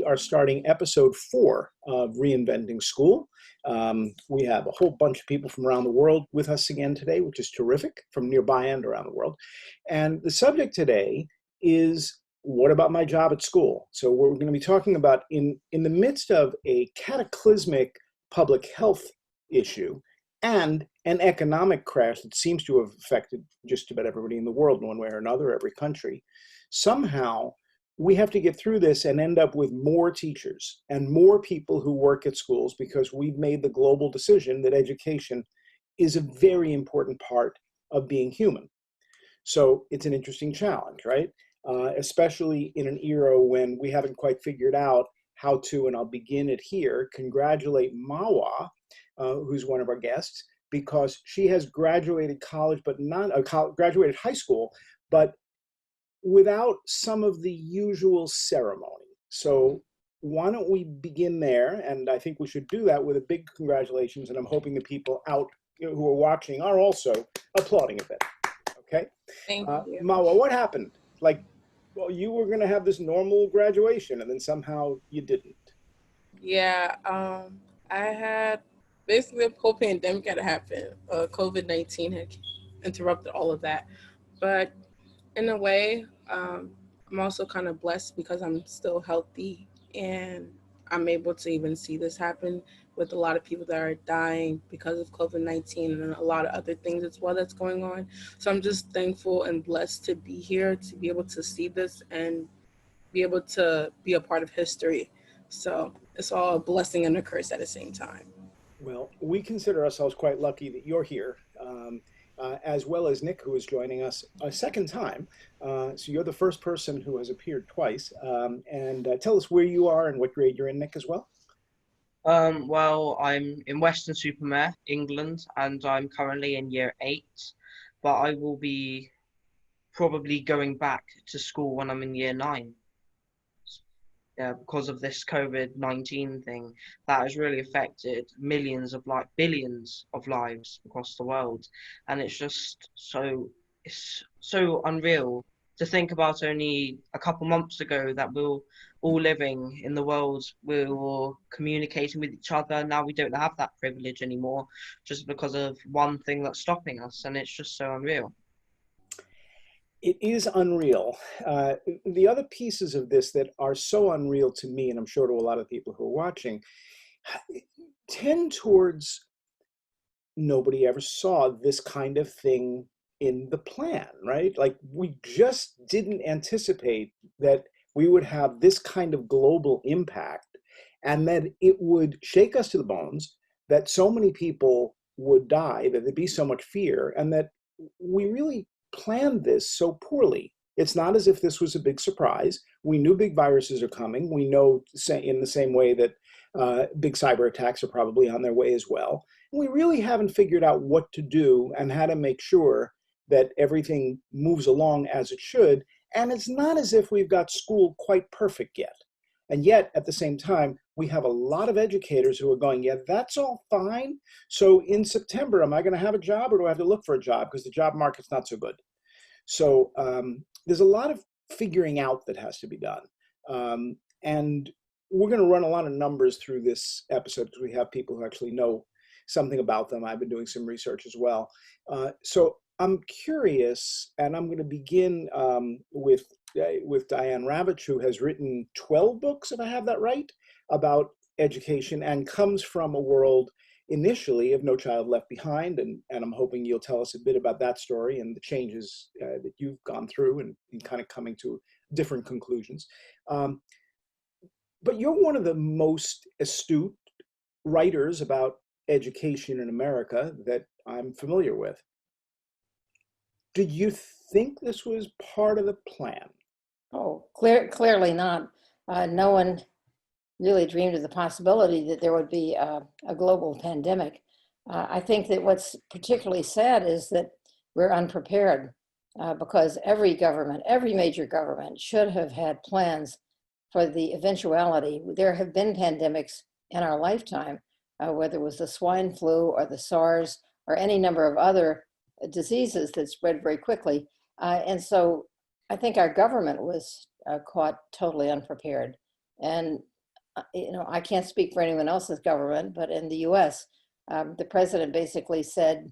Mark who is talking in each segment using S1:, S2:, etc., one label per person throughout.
S1: are starting episode 4 of Reinventing School. We have a whole bunch of people from around the world with us again today, which is terrific, from nearby and around the world. And the subject today is, what about my job at school? So we're going to be talking about, in the midst of a cataclysmic public health issue and an economic crash that seems to have affected just about everybody in the world in one way or another, every country, somehow we have to get through this and end up with more teachers and more people who work at schools, because we've made the global decision that education is a very important part of being human. So it's an interesting challenge, right? Especially in an era when we haven't quite figured out how to, and I'll begin it here, congratulate Mawa, who's one of our guests, because she has graduated college, but not graduated high school, but without some of the usual ceremony. So why don't we begin there? And I think we should do that with a big congratulations. And I'm hoping the people out who are watching are also applauding a bit. Okay.
S2: Thank you.
S1: Mawa, what happened? Like, well, you were going to have this normal graduation and then somehow you didn't.
S2: Yeah, I had basically a whole pandemic had happened. COVID-19 had interrupted all of that. But in a way, I'm also kind of blessed because I'm still healthy and I'm able to even see this happen with a lot of people that are dying because of COVID-19 and a lot of other things as well that's going on. So I'm just thankful and blessed to be here, to be able to see this and be able to be a part of history. So it's all a blessing and a curse at the same time.
S1: Well, we consider ourselves quite lucky that you're here, as well as Nick, who is joining us a second time. So you're the first person who has appeared twice. And tell us where you are and what grade you're in, Nick, as well.
S3: Well, I'm in Western Supermare, England, and I'm currently in year 8, but I will be probably going back to school when I'm in year 9. Because of this COVID-19 thing that has really affected billions of lives across the world. And it's just it's so unreal to think about. Only a couple months ago that we were all living in the world, we were communicating with each other. Now we don't have that privilege anymore just because of one thing that's stopping us, and it's just so unreal.
S1: It is unreal. The other pieces of this that are so unreal to me, and I'm sure to a lot of people who are watching, tend towards nobody ever saw this kind of thing in the plan, right? Like, we just didn't anticipate that we would have this kind of global impact and that it would shake us to the bones, that so many people would die, that there'd be so much fear, and that we really planned this so poorly. It's not as if this was a big surprise. We knew big viruses are coming. We know in the same way that big cyber attacks are probably on their way as well. And we really haven't figured out what to do and how to make sure that everything moves along as it should. And it's not as if we've got school quite perfect yet. And yet, at the same time, we have a lot of educators who are going, yeah, that's all fine. So in September, am I going to have a job, or do I have to look for a job because the job market's not so good? So there's a lot of figuring out that has to be done. And we're going to run a lot of numbers through this episode because we have people who actually know something about them. I've been doing some research as well. So I'm curious, and I'm going to begin with Diane Ravitch, who has written 12 books, if I have that right, about education, and comes from a world initially of No Child Left Behind. And I'm hoping you'll tell us a bit about that story and the changes that you've gone through and kind of coming to different conclusions. But you're one of the most astute writers about education in America that I'm familiar with. Did you think this was part of the plan?
S4: Oh, clearly not. No one really dreamed of the possibility that there would be a global pandemic. I think that what's particularly sad is that we're unprepared because every government, every major government should have had plans for the eventuality. There have been pandemics in our lifetime, whether it was the swine flu or the SARS or any number of other diseases that spread very quickly. And so I think our government was caught totally unprepared. And I can't speak for anyone else's government, but in the US, the president basically said,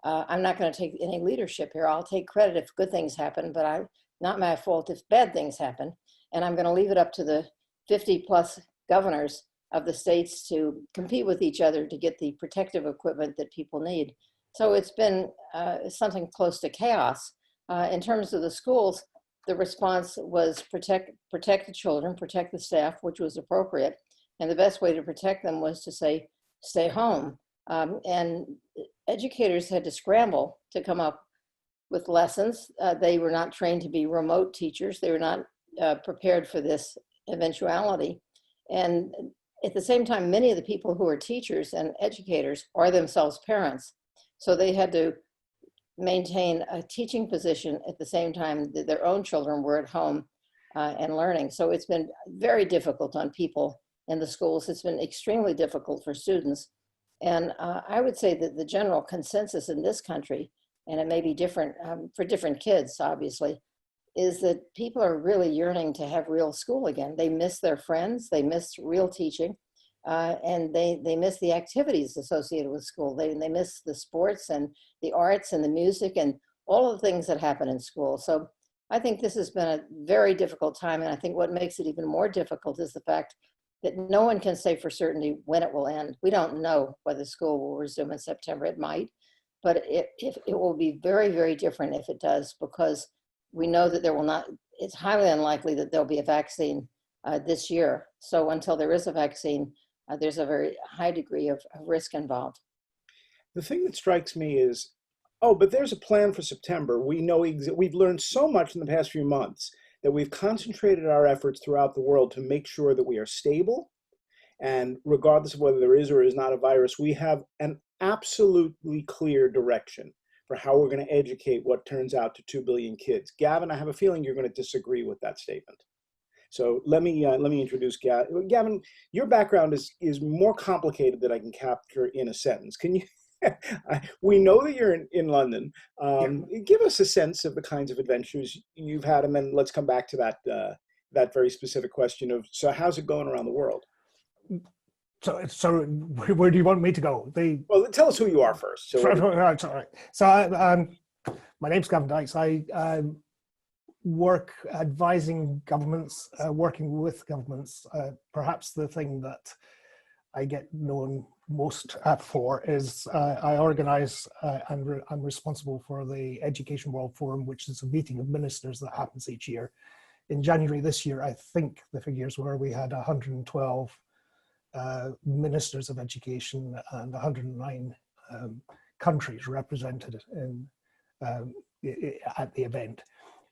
S4: I'm not going to take any leadership here. I'll take credit if good things happen, but not my fault if bad things happen. And I'm going to leave it up to the 50 plus governors of the states to compete with each other to get the protective equipment that people need. So it's been something close to chaos. In terms of the schools, the response was protect the children, protect the staff, which was appropriate. And the best way to protect them was to say, stay home. And educators had to scramble to come up with lessons. They were not trained to be remote teachers. They were not prepared for this eventuality. And at the same time, many of the people who are teachers and educators are themselves parents. So they had to maintain a teaching position at the same time that their own children were at home and learning. So it's been very difficult on people in the schools. It's been extremely difficult for students. And I would say that the general consensus in this country, and it may be different for different kids, obviously, is that people are really yearning to have real school again. They miss their friends, they miss real teaching, and they miss the activities associated with school. They miss the sports and the arts and the music and all of the things that happen in school. So I think this has been a very difficult time. And I think what makes it even more difficult is the fact that no one can say for certainty when it will end. We don't know whether school will resume in September. It might, but it will be very, very different if it does, because we know that there will not, it's highly unlikely that there'll be a vaccine this year. So until there is a vaccine, there's a very high degree of risk involved.
S1: The thing that strikes me is, oh, but there's a plan for September. We know we've learned so much in the past few months that we've concentrated our efforts throughout the world to make sure that we are stable. And regardless of whether there is or is not a virus, we have an absolutely clear direction for how we're going to educate what turns out to 2 billion kids. Gavin, I have a feeling you're going to disagree with that statement. So let me introduce Gavin. Gavin, your background is more complicated than I can capture in a sentence. Can you? We know that you're in London. Give us a sense of the kinds of adventures you've had, and then let's come back to that very specific question of, so how's it going around the world?
S5: So where do you want me to go?
S1: Well, tell us who you are first.
S5: All right. So my name's Gavin Dykes. I work advising governments, working with governments. Perhaps the thing that I get known most for is I organise and I'm responsible for the Education World Forum, which is a meeting of ministers that happens each year. In January this year, I think the figures were we had 112 ministers of education and 109 countries represented at the event.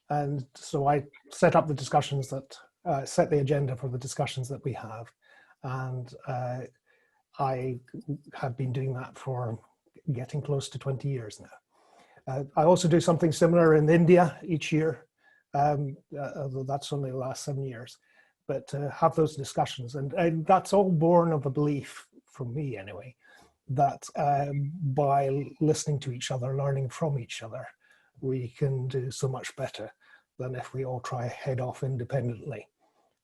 S5: And so I set up the discussions that set the agenda for the discussions that we have. And I have been doing that for getting close to 20 years now. I also do something similar in India each year, although that's only the last 7 years. But to have those discussions, and that's all born of a belief, from me anyway, that by listening to each other, learning from each other, we can do so much better than if we all try head off independently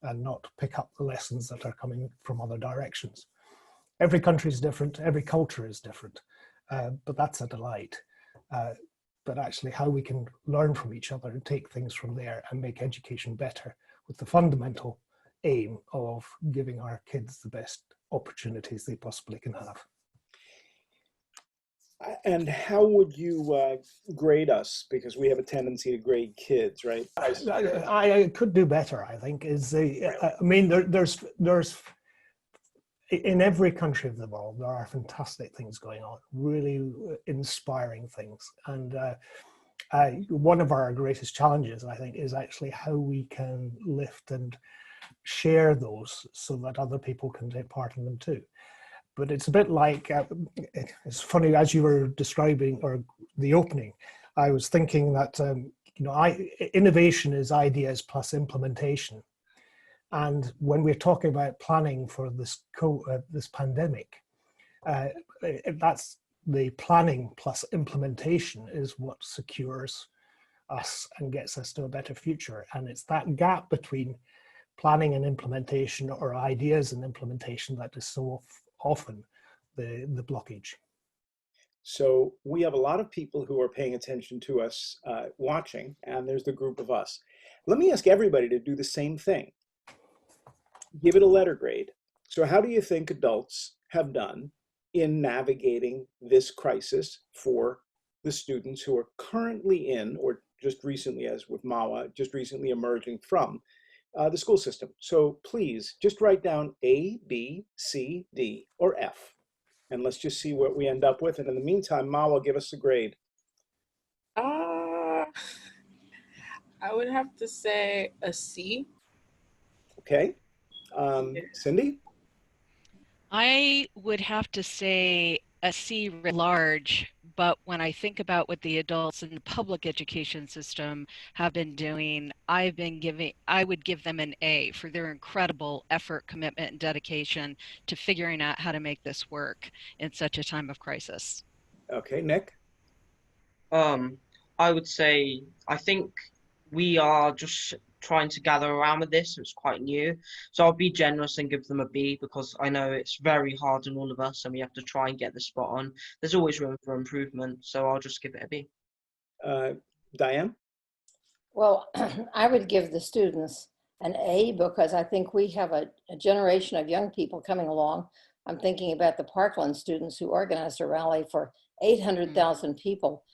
S5: and not pick up the lessons that are coming from other directions. Every country is different, every culture is different, but that's a delight. But actually how we can learn from each other and take things from there and make education better, with the fundamental aim of giving our kids the best opportunities they possibly can have.
S1: And how would you grade us? Because we have a tendency to grade kids, right?
S5: I could do better, I think. I mean, there's in every country of the world, there are fantastic things going on, really inspiring things. And one of our greatest challenges, I think, is actually how we can lift and share those so that other people can take part in them too. But it's a bit like, it's funny, as you were describing, or the opening, I was thinking that, innovation is ideas plus implementation. And when we're talking about planning for this pandemic, that's the planning plus implementation is what secures us and gets us to a better future. And it's that gap between planning and implementation, or ideas and implementation, that is so often the blockage.
S1: So we have a lot of people who are paying attention to us watching, and there's the group of us. Let me ask everybody to do the same thing. Give it a letter grade. So how do you think adults have done in navigating this crisis for the students who are currently in, or just recently, as with MAWA, just recently emerging from the school system? So please just write down A, B, C, D, or F. And let's just see what we end up with. And in the meantime, MAWA, give us a grade.
S2: I would have to say a C.
S1: Okay. Cindy?
S6: I would have to say a C writ large, but when I think about what the adults in the public education system have been doing, I would give them an A for their incredible effort, commitment, and dedication to figuring out how to make this work in such a time of crisis.
S1: Okay, Nick?
S3: I would say, I think we are just trying to gather around with this. It's quite new. So I'll be generous and give them a B, because I know it's very hard on all of us and we have to try and get the spot on. There's always room for improvement. So I'll just give it a B.
S1: Diane?
S4: Well, I would give the students an A, because I think we have a generation of young people coming along. I'm thinking about the Parkland students who organized a rally for 800,000 people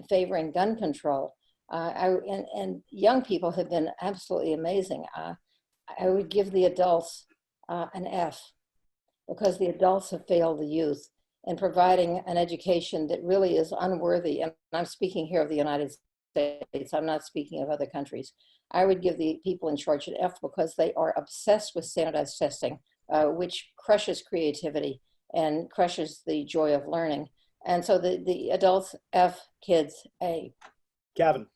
S4: favoring gun control. And young people have been absolutely amazing. I would give the adults an F, because the adults have failed the youth in providing an education that really is unworthy. And I'm speaking here of the United States. I'm not speaking of other countries. I would give the people in charge an F, because they are obsessed with standardized testing, which crushes creativity and crushes the joy of learning. And so the adults F, kids A.
S1: Gavin?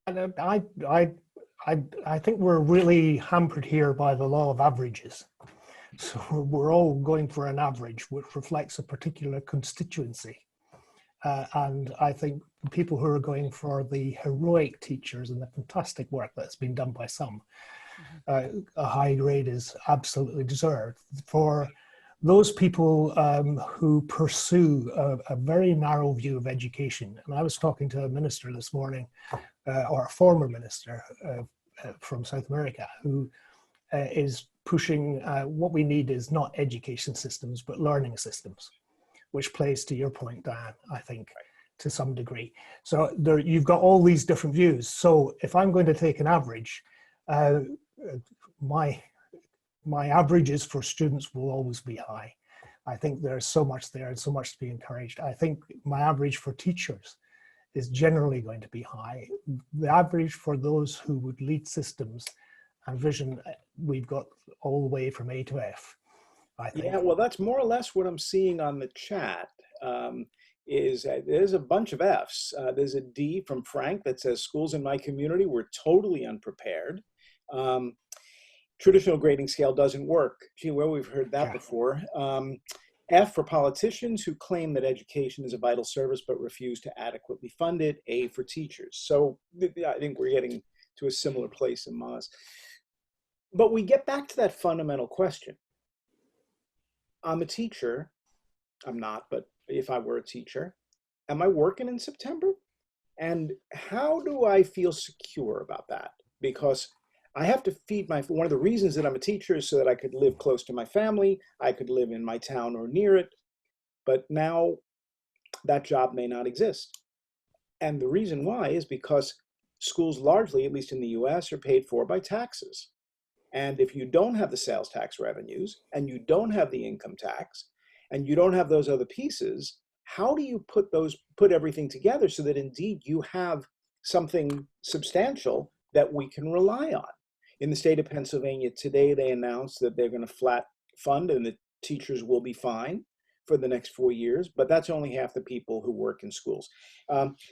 S5: And I think we're really hampered here by the law of averages. So we're all going for an average, which reflects a particular constituency. And I think people who are going for the heroic teachers and the fantastic work that's been done by some, a high grade is absolutely deserved. For those people who pursue a very narrow view of education, and I was talking to a minister this morning, or a former minister from South America, who is pushing what we need is not education systems, but learning systems, which plays to your point, Diane, I think, to some degree. So there, you've got all these different views. So if I'm going to take an average, my averages for students will always be high. I think there's so much there and so much to be encouraged. I think my average for teachers is generally going to be high. The average for those who would lead systems and vision, we've got all the way from A to F, I think.
S1: Yeah, well, that's more or less what I'm seeing on the chat. There's a bunch of Fs. There's a D from Frank that says, schools in my community were totally unprepared. Traditional grading scale doesn't work. Gee, well, we've heard that before. F for politicians who claim that education is a vital service but refuse to adequately fund it. A for teachers. So I think we're getting to a similar place in Moz. But we get back to that fundamental question. I'm a teacher. I'm not, but if I were a teacher, am I working in September? And how do I feel secure about that? Because I have to feed one of the reasons that I'm a teacher is so that I could live close to my family, I could live in my town or near it, but now that job may not exist. And the reason why is because schools largely, at least in the US, are paid for by taxes. And if you don't have the sales tax revenues, and you don't have the income tax, and you don't have those other pieces, how do you put everything together so that indeed you have something substantial that we can rely on? In the state of Pennsylvania today, they announced that they're going to flat fund and the teachers will be fine for the next 4 years, but that's only half the people who work in schools.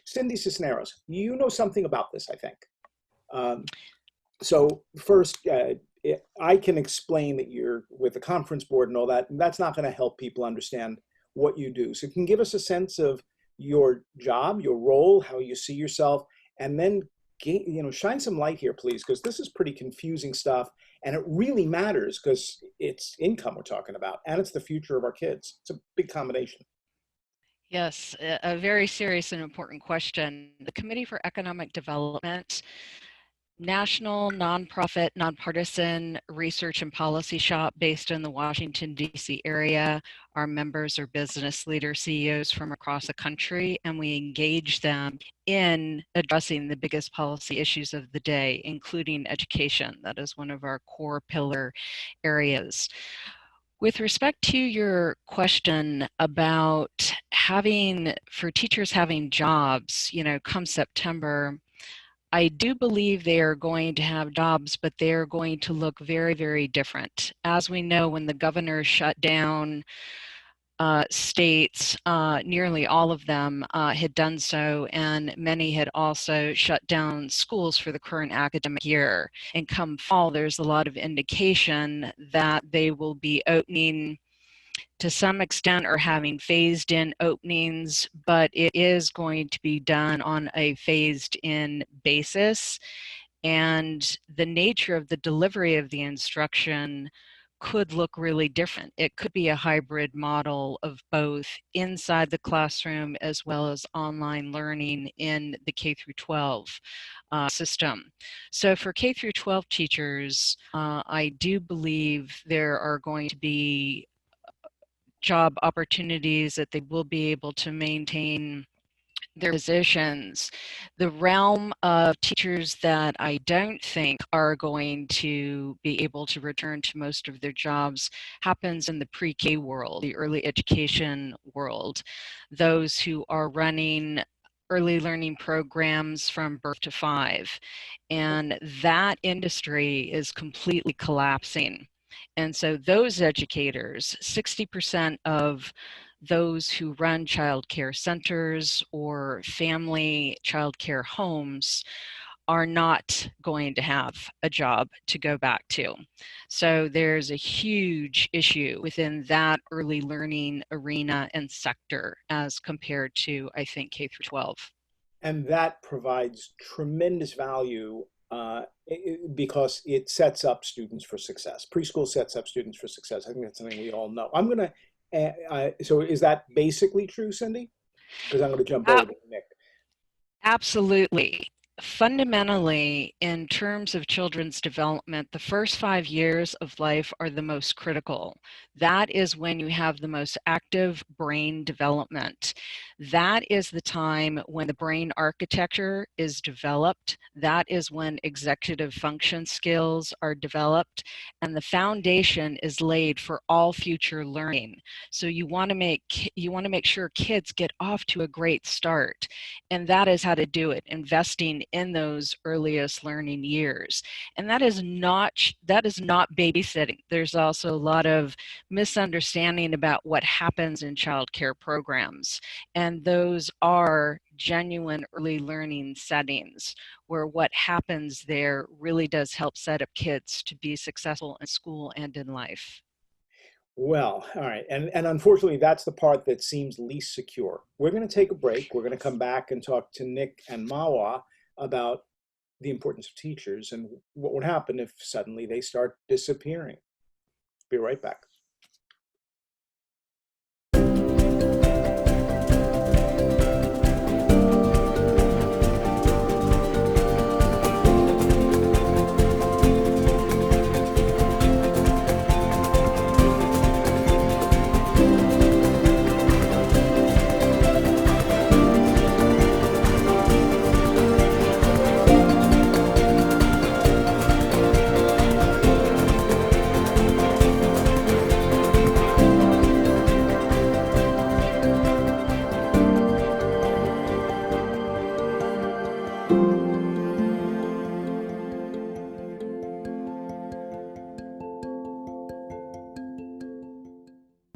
S1: Cindy Cisneros, you know something about this, I think. So first, I can explain that you're with the conference board and all that, and that's not going to help people understand what you do. So you can give us a sense of your job, your role, how you see yourself, and then shine some light here, please, because this is pretty confusing stuff. And it really matters because it's income we're talking about, and it's the future of our kids. It's a big combination.
S6: Yes, a very serious and important question. The Committee for Economic Development, national, nonprofit, nonpartisan research and policy shop based in the Washington, D.C. area. Our members are business leaders, CEOs from across the country, and we engage them in addressing the biggest policy issues of the day, including education. That is one of our core pillar areas. With respect to your question about for teachers having jobs, come September, I do believe they are going to have jobs, but they are going to look very, very different. As we know, when the governor shut down states, nearly all of them had done so, and many had also shut down schools for the current academic year. And come fall, there's a lot of indication that they will be opening to some extent or having phased in openings, but it is going to be done on a phased in basis. And the nature of the delivery of the instruction could look really different. It could be a hybrid model of both inside the classroom as well as online learning in the K through 12 system. So for K through 12 teachers, I do believe there are going to be job opportunities that they will be able to maintain their positions. The realm of teachers that I don't think are going to be able to return to most of their jobs happens in the pre-K world, the early education world. Those who are running early learning programs from birth to 5. And that industry is completely collapsing. And so those educators, 60% of those who run child care centers or family child care homes are not going to have a job to go back to. So there's a huge issue within that early learning arena and sector as compared to, I think, K through 12.
S1: And that provides tremendous value because it sets up students for success. Preschool sets up students for success. I think that's something we all know. I'm going to, so is that basically true, Cindy? Because I'm going to jump over to Nick.
S6: Absolutely. Fundamentally, in terms of children's development, the first 5 years of life are the most critical. That is when you have the most active brain development. That is the time when the brain architecture is developed. That is when executive function skills are developed, and the foundation is laid for all future learning. So you want to make sure kids get off to a great start, and that is how to do it, investing in those earliest learning years. And that is not babysitting. There's also a lot of misunderstanding about what happens in child care programs. And those are genuine early learning settings where what happens there really does help set up kids to be successful in school and in life.
S1: Well, all right. And unfortunately, that's the part that seems least secure. We're going to take a break. We're going to come back and talk to Nick and Mawa about the importance of teachers and what would happen if suddenly they start disappearing. Be right back.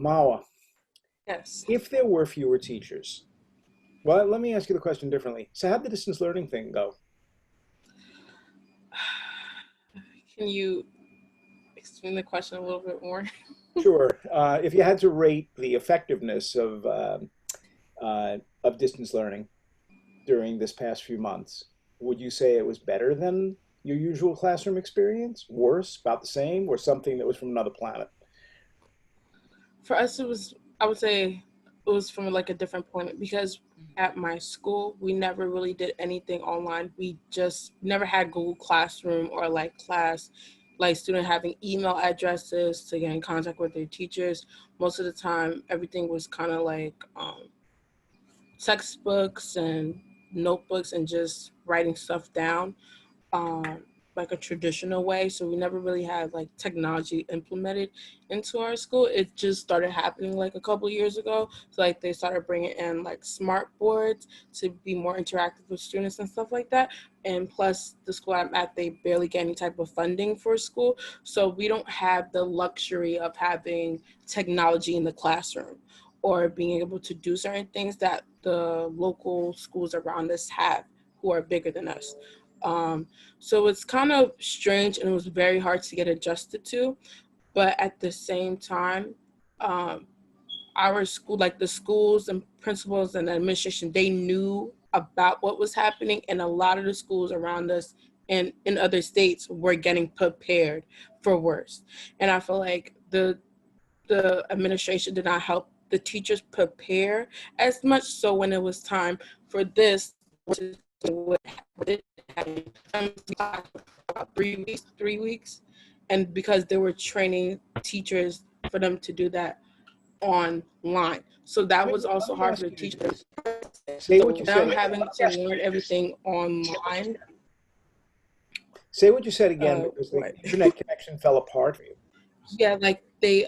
S1: Mawa,
S2: Yes.
S1: if there were fewer teachers, well, let me ask you the question differently. So how'd the distance learning thing go?
S2: Can you explain the question a little bit more?
S1: Sure. If you had to rate the effectiveness of distance learning during this past few months, would you say it was better than your usual classroom experience? Worse, about the same, or something that was from another planet?
S2: For us, it was, I would say, it was from like a different point, because at my school, we never really did anything online. We just never had Google Classroom or like class, like student having email addresses to get in contact with their teachers. Most of the time, everything was kind of like textbooks and notebooks and just writing stuff down. um, like a traditional way. So we never really had like technology implemented into our school. It just started happening like a couple years ago. So like they started bringing in like smart boards to be more interactive with students and stuff like that. And plus the school I'm at, they barely get any type of funding for school. So we don't have the luxury of having technology in the classroom or being able to do certain things that the local schools around us have who are bigger than us. So it's kind of strange and it was very hard to get adjusted to. But at the same time, our school, like the schools and principals and the administration, they knew about what was happening. And a lot of the schools around us and in other states were getting prepared for worse. And I feel like the administration did not help the teachers prepare as much. So when it was time for this, which is what happened, about 3 weeks, and because they were training teachers for them to do that online, so that was also hard for the teachers.
S1: Say
S2: So
S1: what you
S2: them
S1: said.
S2: having to learn everything online.
S1: Say what you said again, because the
S2: What?
S1: internet connection fell apart for you.
S2: Yeah, like they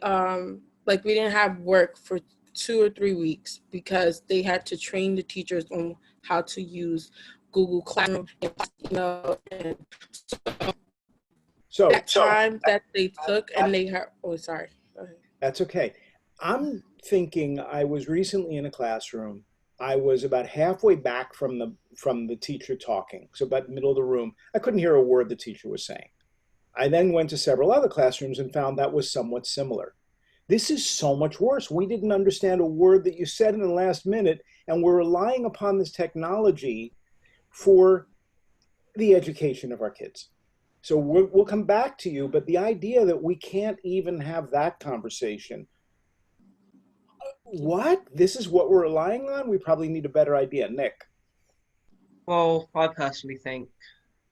S2: like we didn't have work for 2 or 3 weeks because they had to train the teachers on how to use Google Classroom and and
S1: So
S2: that time that they took and they had, oh sorry. Go ahead.
S1: that's okay. I'm thinking I was recently in a classroom. I was about halfway back from the teacher talking, so about the middle of the room. I couldn't hear a word the teacher was saying. I then went to several other classrooms and found that was somewhat similar. This is so much worse. We didn't understand a word that you said in the last minute, and we're relying upon this technology for the education of our kids. So we'll come back to you, but the idea that we can't even have that conversation, what? This is what we're relying on? We probably need a better idea. Nick.
S3: Well, I personally think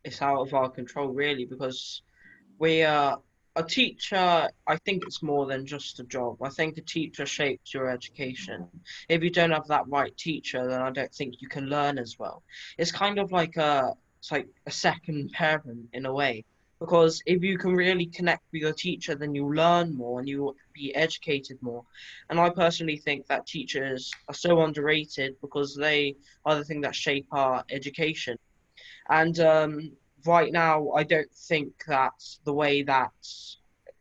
S3: it's out of our control, really, because we a teacher, I think it's more than just a job. I think a teacher shapes your education. If you don't have that right teacher, then I don't think you can learn as well. It's kind of like it's like a second parent in a way. Because if you can really connect with your teacher, then you'll learn more and you'll be educated more. And I personally think that teachers are so underrated because they are the thing that shape our education. And right now, I don't think that's the way that,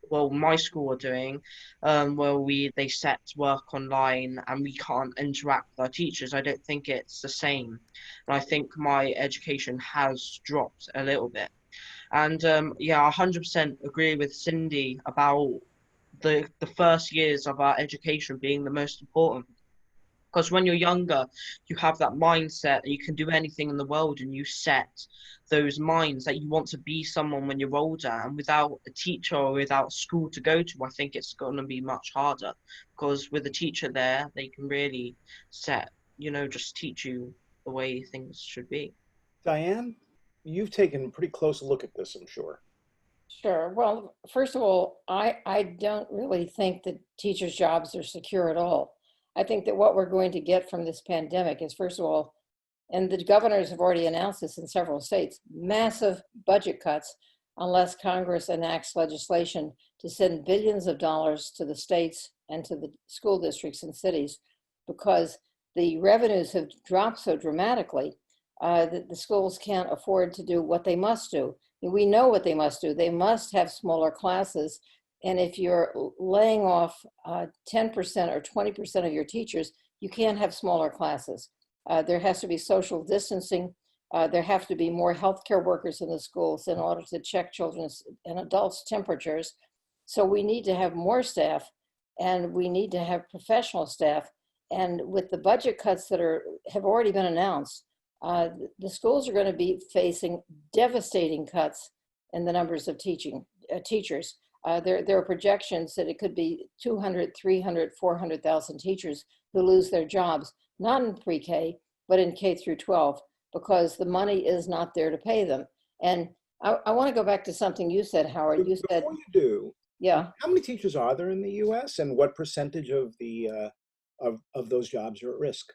S3: well, my school are doing, where they set work online and we can't interact with our teachers. I don't think it's the same. And I think my education has dropped a little bit. And yeah, I 100% agree with Cindy about the first years of our education being the most important. Because when you're younger, you have that mindset that you can do anything in the world and you set those minds that you want to be someone when you're older. And without a teacher or without school to go to, I think it's going to be much harder. Because with a teacher there, they can really just teach you the way things should be.
S1: Diane, you've taken a pretty close look at this, I'm sure.
S4: Sure. Well, first of all, I don't really think that teachers' jobs are secure at all. I think that what we're going to get from this pandemic is, first of all, and the governors have already announced this in several states, massive budget cuts unless Congress enacts legislation to send billions of dollars to the states and to the school districts and cities, because the revenues have dropped so dramatically that the schools can't afford to do what they must do. We know what they must do. They must have smaller classes. And if you're laying off 10% or 20% of your teachers, you can't have smaller classes. There has to be social distancing. There have to be more healthcare workers in the schools in order to check children's and adults' temperatures. So we need to have more staff, and we need to have professional staff. And with the budget cuts that have already been announced, the schools are going to be facing devastating cuts in the numbers of teachers. There are projections that it could be 200, 300, 400,000 teachers who lose their jobs, not in pre-K, but in K through 12, because the money is not there to pay them. And I want to go back to something you said, Howard. You said,
S1: before you do,
S4: yeah.
S1: How many teachers are there in the U.S. and what percentage of the of those jobs are at risk?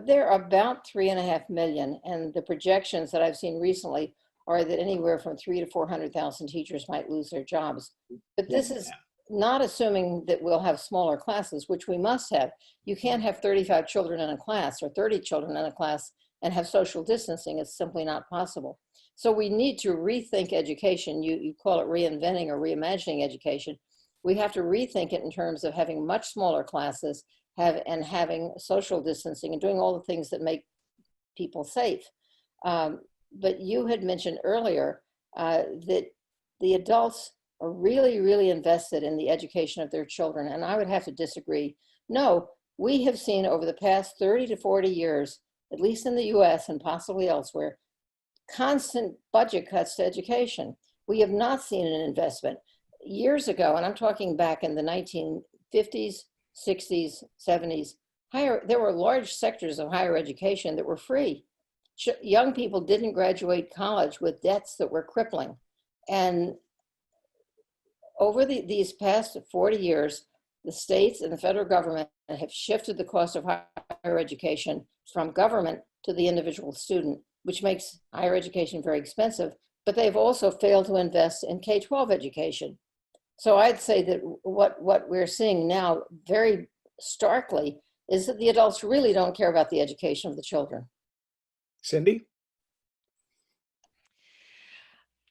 S4: There are about 3.5 million, and the projections that I've seen recently are that anywhere from 300,000 to 400,000 teachers might lose their jobs. But this is not assuming that we'll have smaller classes, which we must have. You can't have 35 children in a class or 30 children in a class and have social distancing. It's simply not possible. So we need to rethink education. You call it reinventing or reimagining education. We have to rethink it in terms of having much smaller classes, having social distancing and doing all the things that make people safe. But you had mentioned earlier that the adults are really, really invested in the education of their children. And I would have to disagree. No, we have seen over the past 30 to 40 years, at least in the US and possibly elsewhere, constant budget cuts to education. We have not seen an investment. Years ago, and I'm talking back in the 1950s, 60s, 70s, there were large sectors of higher education that were free. Young people didn't graduate college with debts that were crippling. And over these past 40 years, the states and the federal government have shifted the cost of higher education from government to the individual student, which makes higher education very expensive, but they've also failed to invest in K-12 education. So I'd say that what we're seeing now very starkly is that the adults really don't care about the education of the children.
S1: Cindy?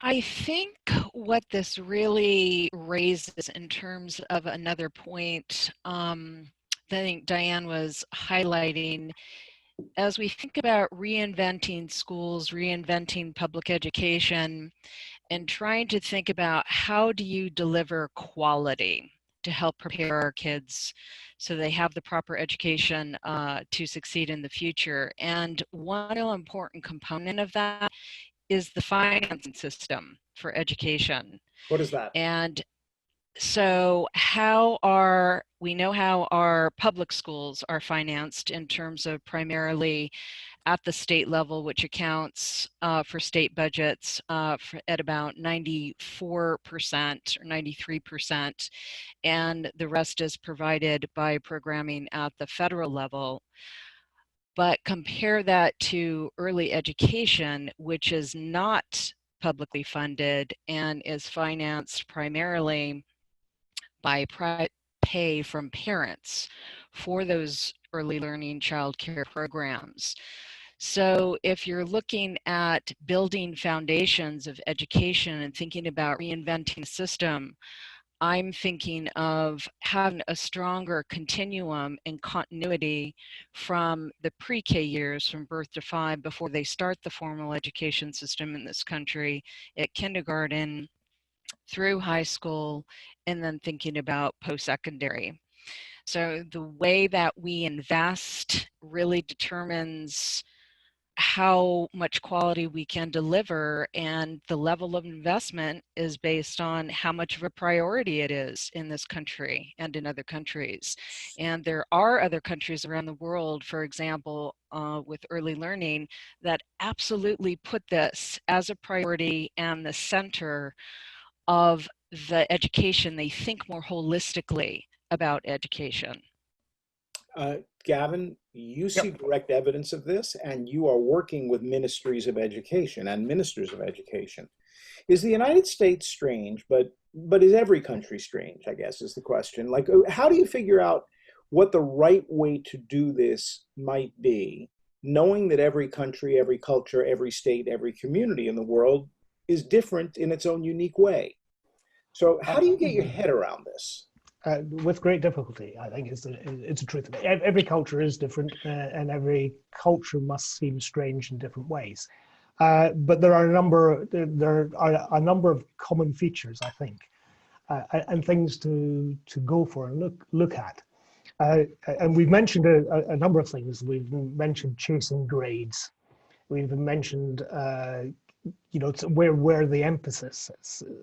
S6: I think what this really raises in terms of another point that I think Diane was highlighting, as we think about reinventing schools, reinventing public education, and trying to think about how do you deliver quality to help prepare our kids so they have the proper education to succeed in the future. And one important component of that is the financing system for education.
S1: What is that?
S6: And so we know how our public schools are financed in terms of primarily at the state level, which accounts for state budgets at about 94% or 93%, and the rest is provided by programming at the federal level. But compare that to early education, which is not publicly funded and is financed primarily by pay from parents for those early learning childcare programs. So if you're looking at building foundations of education and thinking about reinventing the system, I'm thinking of having a stronger continuum and continuity from the pre-K years, from birth to 5, before they start the formal education system in this country, at kindergarten through high school, and then thinking about post-secondary. So the way that we invest really determines how much quality we can deliver, and the level of investment is based on how much of a priority it is in this country and in other countries. And there are other countries around the world, for example, with early learning, that absolutely put this as a priority and the center of the education. They think more holistically about education.
S1: Gavin, you see direct evidence of this, and you are working with ministries of education and ministers of education. Is the United States strange, but is every country strange, I guess, is the question. Like, how do you figure out what the right way to do this might be, knowing that every country, every culture, every state, every community in the world is different in its own unique way? So how do you get your head around this?
S5: With great difficulty, I think it's the truth. Every culture is different, and every culture must seem strange in different ways. But there are a number of common features, I think, and things to go for and look at. And we've mentioned a number of things. We've mentioned chasing grades. We've mentioned, you know, where the emphasis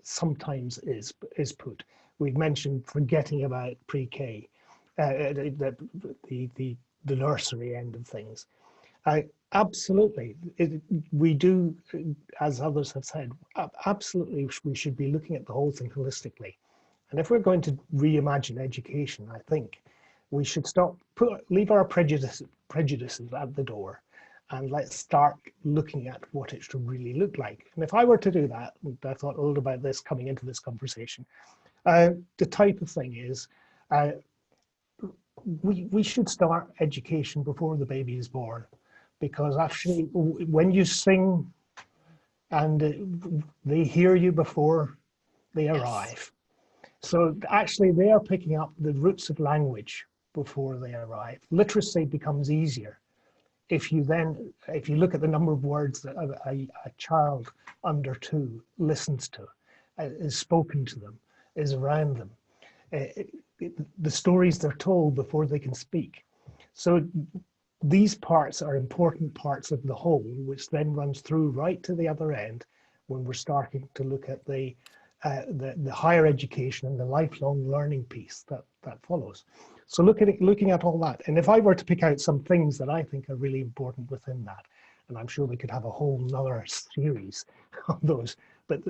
S5: sometimes is put. We've mentioned forgetting about pre-K, the nursery end of things. Absolutely, we do, as others have said, absolutely we should be looking at the whole thing holistically. And if we're going to reimagine education, I think we should leave our prejudices at the door, and let's start looking at what it should really look like. And if I were to do that, and I thought a little about this coming into this conversation, the type of thing is, we should start education before the baby is born, because actually when you sing and they hear you before they arrive. So actually they are picking up the roots of language before they arrive. Literacy becomes easier if you look at the number of words that a child under 2 listens to, is spoken to them, is around them. The stories they're told before they can speak. So these parts are important parts of the whole, which then runs through right to the other end when we're starting to look at the higher education and the lifelong learning piece that follows. So looking at all that, and if I were to pick out some things that I think are really important within that, and I'm sure we could have a whole nother series on those, but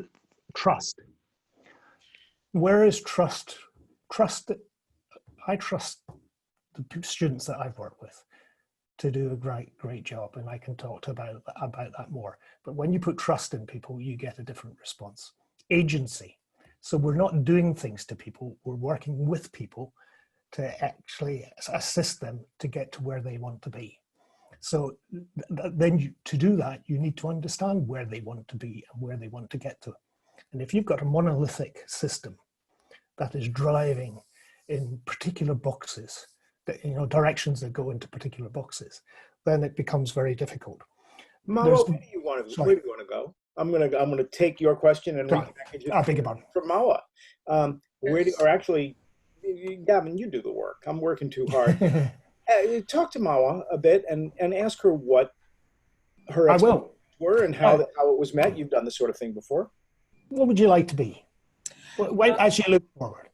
S5: trust. Where is trust? I trust the students that I've worked with to do a great job, and I can talk about that more. But when you put trust in people, you get a different response. Agency. So we're not doing things to people, we're working with people to actually assist them to get to where they want to be. So then to do that, you need to understand where they want to be and where they want to get to. And if you've got a monolithic system that is driving in particular boxes, directions that go into particular boxes, then it becomes very difficult.
S1: Mara, where do you want to go? I'm gonna take your question and repackage it.
S5: I'll think about it.
S1: For Mara, Gavin, you do the work. I'm working too hard. Talk to Mara a bit and ask her what her expectations were and how it was met. You've done this sort of thing before.
S5: What would you like to be? As you look forward.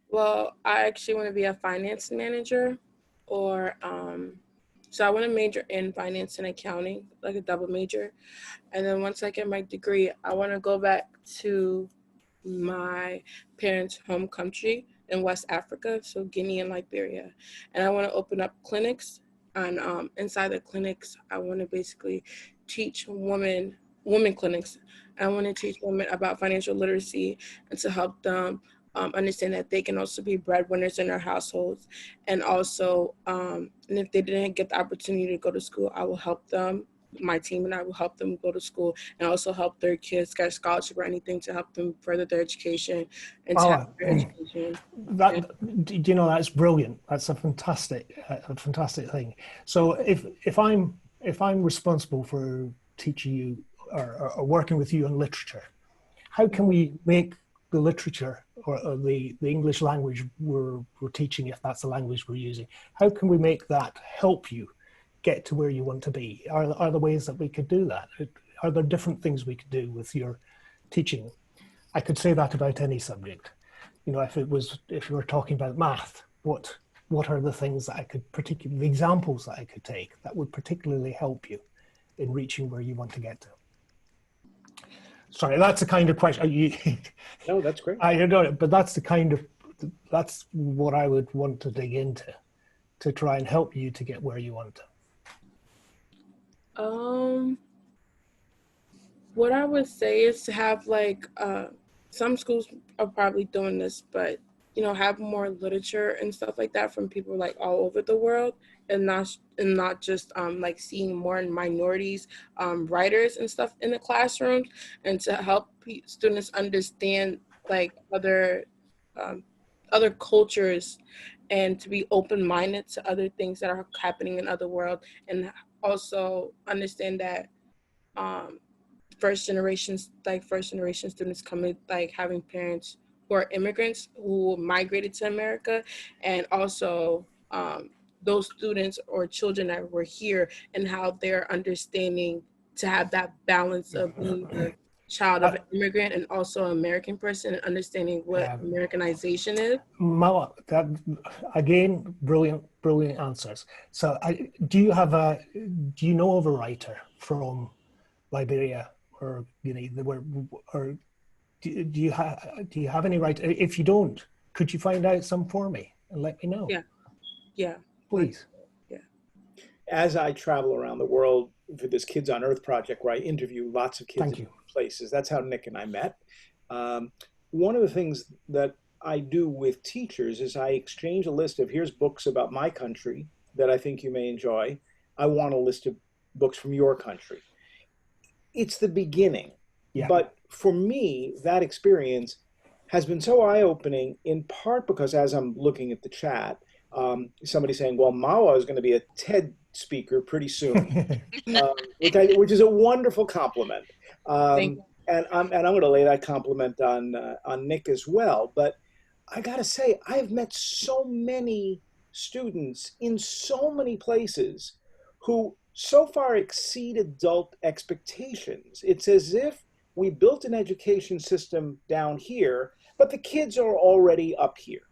S2: Well, I actually want to be a finance manager, or so I want to major in finance and accounting, like a double major. And then once I get my degree, I want to go back to my parents' home country in West Africa, so Guinea and Liberia. And I want to open up clinics, and inside the clinics, I want to basically teach women clinics. I want to teach women about financial literacy and to help them understand that they can also be breadwinners in their households. And also, and if they didn't get the opportunity to go to school, I will help them. My team and I will help them go to school and also help their kids get a scholarship or anything to help them further their education and their education.
S5: That's brilliant. That's a fantastic thing. So if I'm responsible for teaching you or working with you on literature, how can we make the literature or the English language we're teaching, if that's the language we're using, how can we make that help you get to where you want to be? Are there ways that we could do that? Are there different things we could do with your teaching? I could say that about any subject. If you were talking about math, what are the things that I could the examples that I could take that would particularly help you in reaching where you want to get to? Sorry, that's the kind of question.
S1: No, that's great.
S5: I don't know, but that's what I would want to dig into to try and help you to get where you want to.
S2: What I would say is to have some schools are probably doing this, but have more literature and stuff like that from people all over the world, and not just seeing more minorities writers and stuff in the classrooms, and to help students understand other cultures, and to be open-minded to other things that are happening in other world, and also understand that first generation students coming having parents who are immigrants who migrated to America, and also those students or children that were here and how they're understanding to have that balance of being the child of an immigrant and also an American person and understanding what Americanization is.
S5: Mawa, that again, brilliant answers. So, do you know of a writer from Liberia or Guinea or do you have any writer? If you don't, could you find out some for me and let me know?
S2: Yeah,
S5: please.
S2: Yeah.
S1: As I travel around the world for this Kids on Earth project, where I interview lots of kids
S5: Thank
S1: in
S5: you.
S1: places, that's how Nick and I met. One of the things that I do with teachers is I exchange a list of, here's books about my country that I think you may enjoy. I want a list of books from your country. It's the beginning.
S5: Yeah.
S1: But for me, that experience has been so eye-opening, in part because as I'm looking at the chat, somebody saying, well, Mawa is going to be a TED speaker pretty soon, which is a wonderful compliment. And I'm going to lay that compliment on Nick as well. But I got to say, I've met so many students in so many places who so far exceed adult expectations. It's as if we built an education system down here, but the kids are already up here.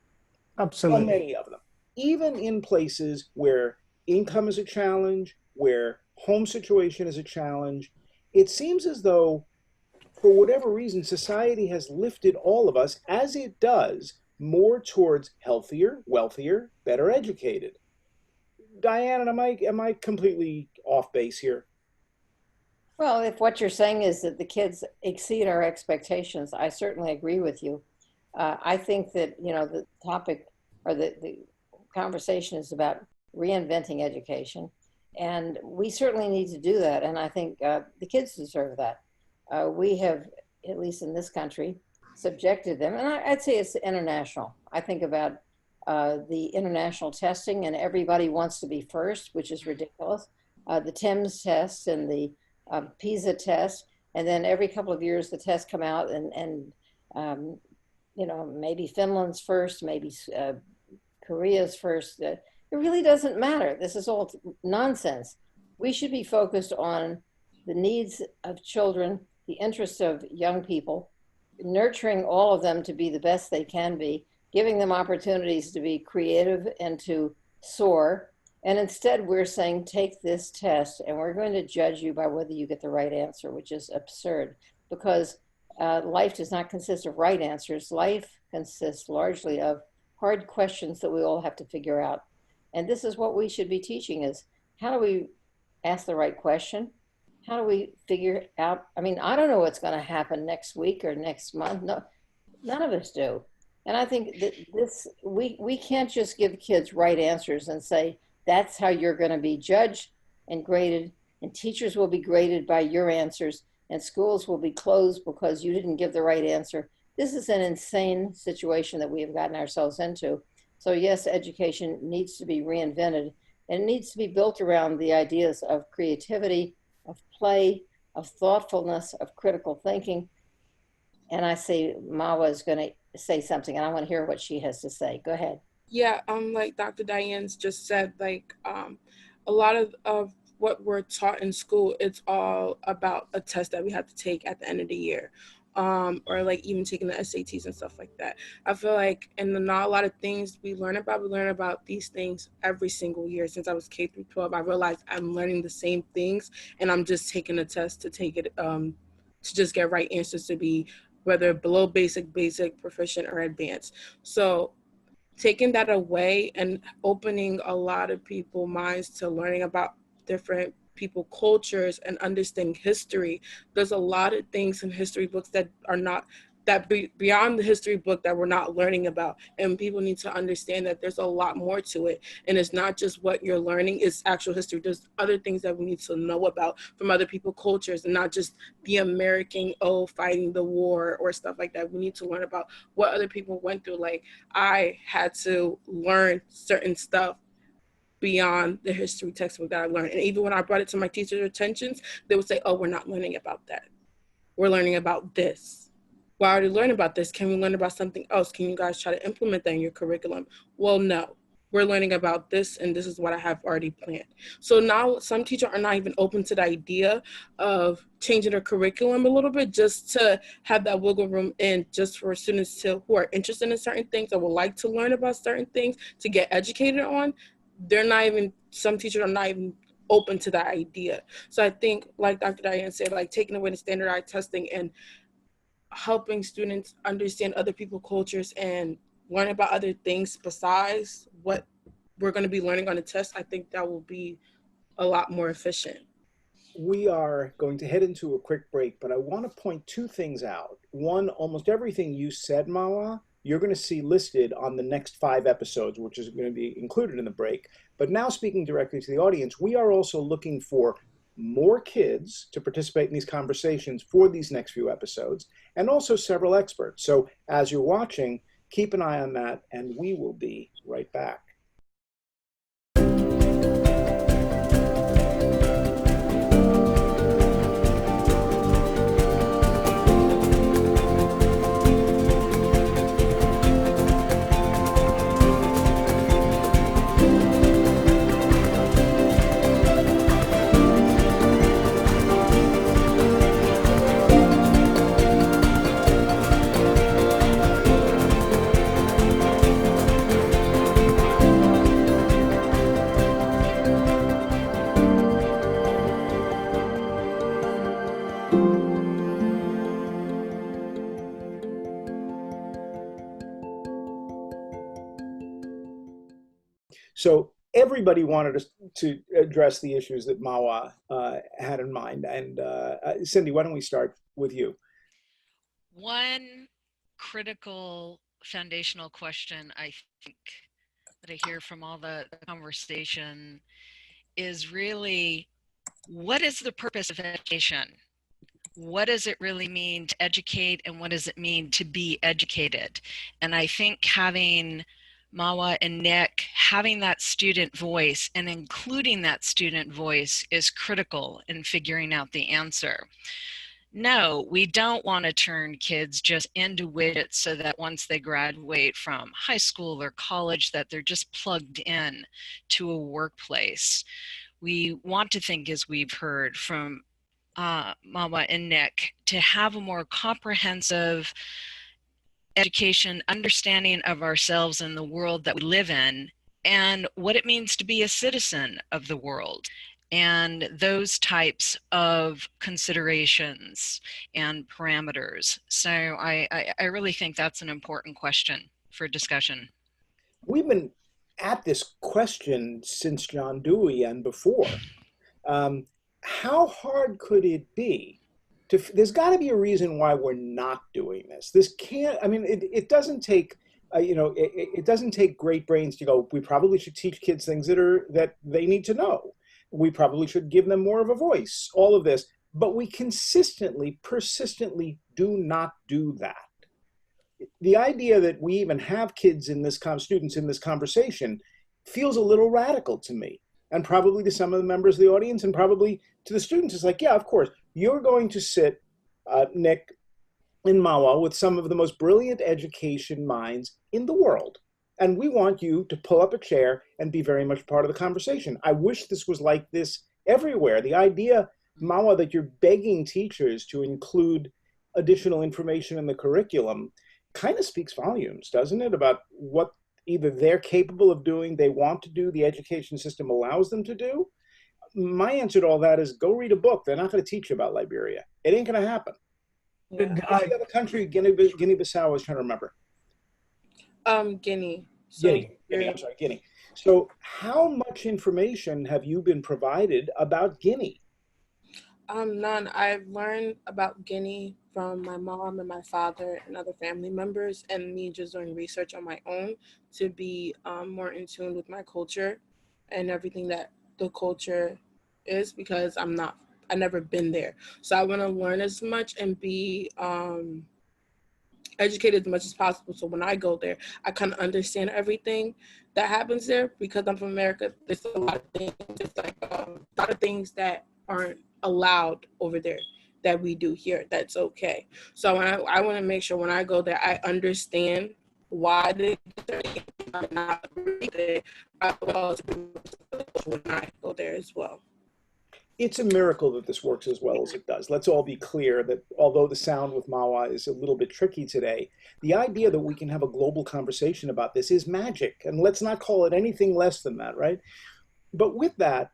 S5: Absolutely.
S1: So many of them. Even in places where income is a challenge, where home situation is a challenge, it seems as though, for whatever reason, society has lifted all of us, as it does, more towards healthier, wealthier, better educated. Diane, am I completely off base here?
S4: Well, if what you're saying is that the kids exceed our expectations, I certainly agree with you. I think that, the topic or the conversation is about reinventing education. And we certainly need to do that. And I think the kids deserve that. We have, at least in this country, subjected them. And I'd say it's international. I think about the international testing, and everybody wants to be first, which is ridiculous. The TIMSS test and the PISA test, and then every couple of years the tests come out and maybe Finland's first, maybe Korea's first. It really doesn't matter. This is all nonsense. We should be focused on the needs of children, the interests of young people, nurturing all of them to be the best they can be, giving them opportunities to be creative and to soar. And instead we're saying, take this test and we're going to judge you by whether you get the right answer, which is absurd, because life does not consist of right answers. Life consists largely of hard questions that we all have to figure out. And this is what we should be teaching, is how do we ask the right question? How do we figure out, I don't know what's going to happen next week or next month. No, none of us do. And I think that we can't just give kids right answers and say, that's how you're going to be judged and graded, and teachers will be graded by your answers, and schools will be closed because you didn't give the right answer. This is an insane situation that we have gotten ourselves into. So yes, education needs to be reinvented, and it needs to be built around the ideas of creativity, of play, of thoughtfulness, of critical thinking. And I say Mawa is going to say something, and I want to hear what she has to say. Go ahead.
S2: Yeah, like Dr. Diane's just said, a lot of what we're taught in school, it's all about a test that we have to take at the end of the year, or even taking the SATs and stuff like that. I feel like, and not a lot of things we learn about these things every single year. Since I was K through 12, I realized I'm learning the same things, and I'm just taking a test to take it, to just get right answers to be whether below basic, proficient, or advanced. So taking that away and opening a lot of people's minds to learning about different people cultures and understanding history. There's a lot of things in history books that are not beyond the history book that we're not learning about, and people need to understand that there's a lot more to it, and it's not just what you're learning is actual history. There's other things that we need to know about from other people's cultures, and not just the American fighting the war or stuff like that. We need to learn about what other people went through. Like, I had to learn certain stuff beyond the history textbook that I learned, and even when I brought it to my teachers' attentions, they would say, oh, we're not learning about that, we're learning about this. Well, I already learned about this. Can we learn about something else? Can you guys try to implement that in your curriculum? Well, no, we're learning about this, and this is what I have already planned. So now some teachers are not even open to the idea of changing their curriculum a little bit, just to have that wiggle room in, just for students who are interested in certain things or would like to learn about certain things to get educated on. Some teachers are not even open to that idea. So I think, like Dr. Diane said, like taking away the standardized testing and helping students understand other people's cultures and learn about other things besides what we're going to be learning on the test, I think that will be a lot more efficient.
S1: We are going to head into a quick break, but I want to point two things out. One, almost everything you said, Mawa, you're going to see listed on the next 5 episodes, which is going to be included in the break. But now, speaking directly to the audience, we are also looking for more kids to participate in these conversations for these next few episodes, and also several experts. So as you're watching, keep an eye on that, and we will be right back. So everybody wanted us to address the issues that Mawa had in mind. And Cindy, why don't we start with you?
S6: One critical foundational question I think that I hear from all the conversation is really, what is the purpose of education? What does it really mean to educate, and what does it mean to be educated? And I think having Mawa and Nick having that student voice and including that student voice is critical in figuring out the answer. No, we don't want to turn kids just into widgets so that once they graduate from high school or college that they're just plugged in to a workplace. We want to think, as we've heard from Mama and Nick, to have a more comprehensive education, understanding of ourselves and the world that we live in, and what it means to be a citizen of the world, and those types of considerations and parameters. So I really think that's an important question for discussion.
S1: We've been at this question since John Dewey and before. How hard could it be? There's got to be a reason why we're not doing this. This can't, I mean, it doesn't take, it doesn't take great brains to go, we probably should teach kids things that they need to know. We probably should give them more of a voice, all of this. But we consistently, persistently do not do that. The idea that we even have kids in this, students in this conversation feels a little radical to me. And probably to some of the members of the audience, and probably to the students. It's like, yeah, of course, you're going to sit, Nick, in Mawa with some of the most brilliant education minds in the world. And we want you to pull up a chair and be very much part of the conversation. I wish this was like this everywhere. The idea, Mawa, that you're begging teachers to include additional information in the curriculum kind of speaks volumes, doesn't it, about what either they're capable of doing, they want to do, the education system allows them to do. My answer to all that is go read a book. They're not going to teach you about Liberia. It ain't going to happen.
S2: Yeah.
S1: What's the other country, Guinea-Bissau, I was trying to remember.
S2: Guinea.
S1: Guinea. So how much information have you been provided about Guinea?
S2: None. I've learned about Guinea from my mom and my father and other family members, and me just doing research on my own to be more in tune with my culture and everything that the culture is, because I've never been there. So I want to learn as much and be educated as much as possible. So when I go there, I kind of understand everything that happens there, because I'm from America. There's a lot of things, just like a lot of things that aren't allowed over there that we do here. That's okay. So I want to make sure when I go there, I understand why they not read well, would not go there as well.
S1: It's a miracle that this works as well as it does. Let's all be clear that although the sound with Mawa is a little bit tricky today, the idea that we can have a global conversation about this is magic. And let's not call it anything less than that, right? But with that,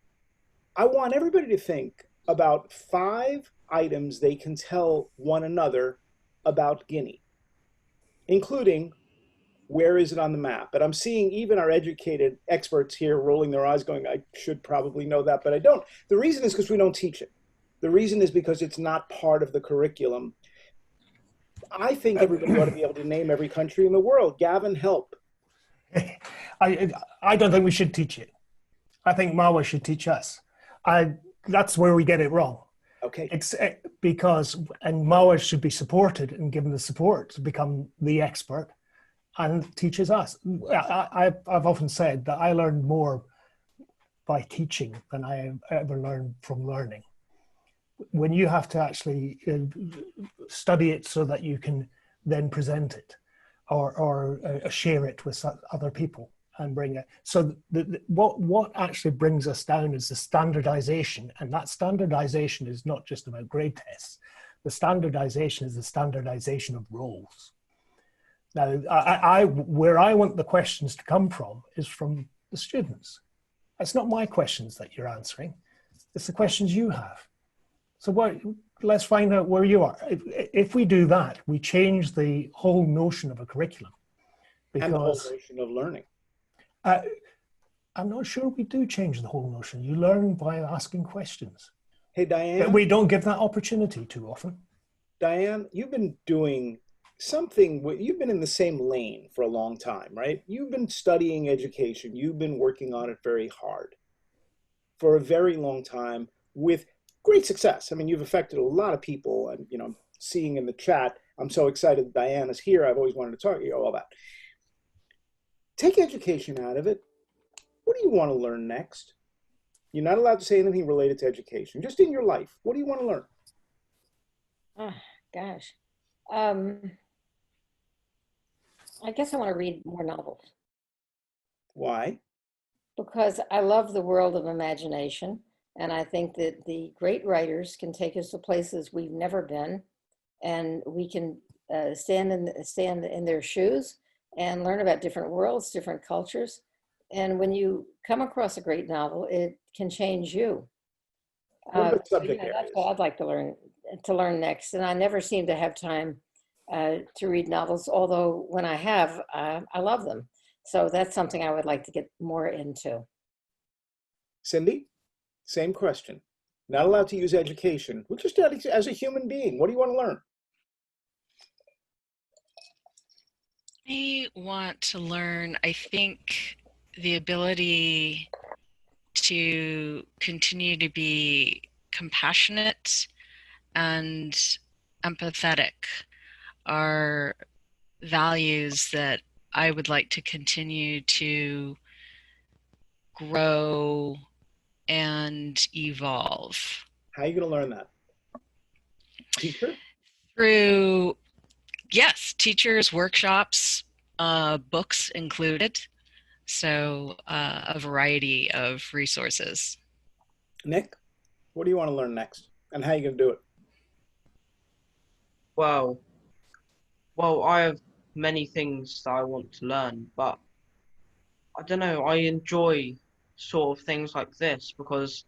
S1: I want everybody to think about 5 items they can tell one another about Guinea, including where is it on the map? And I'm seeing even our educated experts here rolling their eyes going, I should probably know that, but I don't. The reason is because we don't teach it. The reason is because it's not part of the curriculum. I think everybody ought to be able to name every country in the world. Gavin, help.
S5: I don't think we should teach it. I think Mawa should teach us. That's where we get it wrong.
S1: Okay.
S5: It's because, and Mawa should be supported and given the support to become the expert and teaches us. I've often said that I learned more by teaching than I ever learned from learning. When you have to actually study it so that you can then present it or share it with other people and bring it. So what actually brings us down is the standardization, and that standardization is not just about grade tests. The standardization is the standardization of roles. Now, where I want the questions to come from is from the students. It's not my questions that you're answering. It's the questions you have. So let's find out where you are. If we do that, we change the whole notion of a curriculum.
S1: And the whole notion of learning.
S5: I'm not sure we do change the whole notion. You learn by asking questions.
S1: Hey, Diane.
S5: But we don't give that opportunity too often.
S1: Diane, you've been doing something, you've been in the same lane for a long time, right? You've been studying education. You've been working on it very hard for a very long time with great success. I mean, you've affected a lot of people, and, you know, seeing in the chat, I'm so excited that Diane is here. I've always wanted to talk to you, all that. Take education out of it. What do you want to learn next? You're not allowed to say anything related to education, just in your life. What do you want to learn?
S4: Oh, gosh. I guess I want to read more novels.
S1: Why?
S4: Because I love the world of imagination. And I think that the great writers can take us to places we've never been. And we can stand in their shoes and learn about different worlds, different cultures. And when you come across a great novel, it can change you. That's what I'd like to learn next. And I never seem to have time to read novels, although when I have, I love them. So that's something I would like to get more into.
S1: Cindy, same question. Not allowed to use education. Well, just as a human being, what do you want to learn?
S6: I want to learn, I think, the ability to continue to be compassionate and empathetic are values that I would like to continue to grow and evolve.
S1: How are you going to learn that? Teacher?
S6: Through, yes, teachers, workshops, books included. So a variety of resources.
S1: Nick, what do you want to learn next? And how are you going to do it?
S3: Well, I have many things that I want to learn, but I don't know, I enjoy sort of things like this because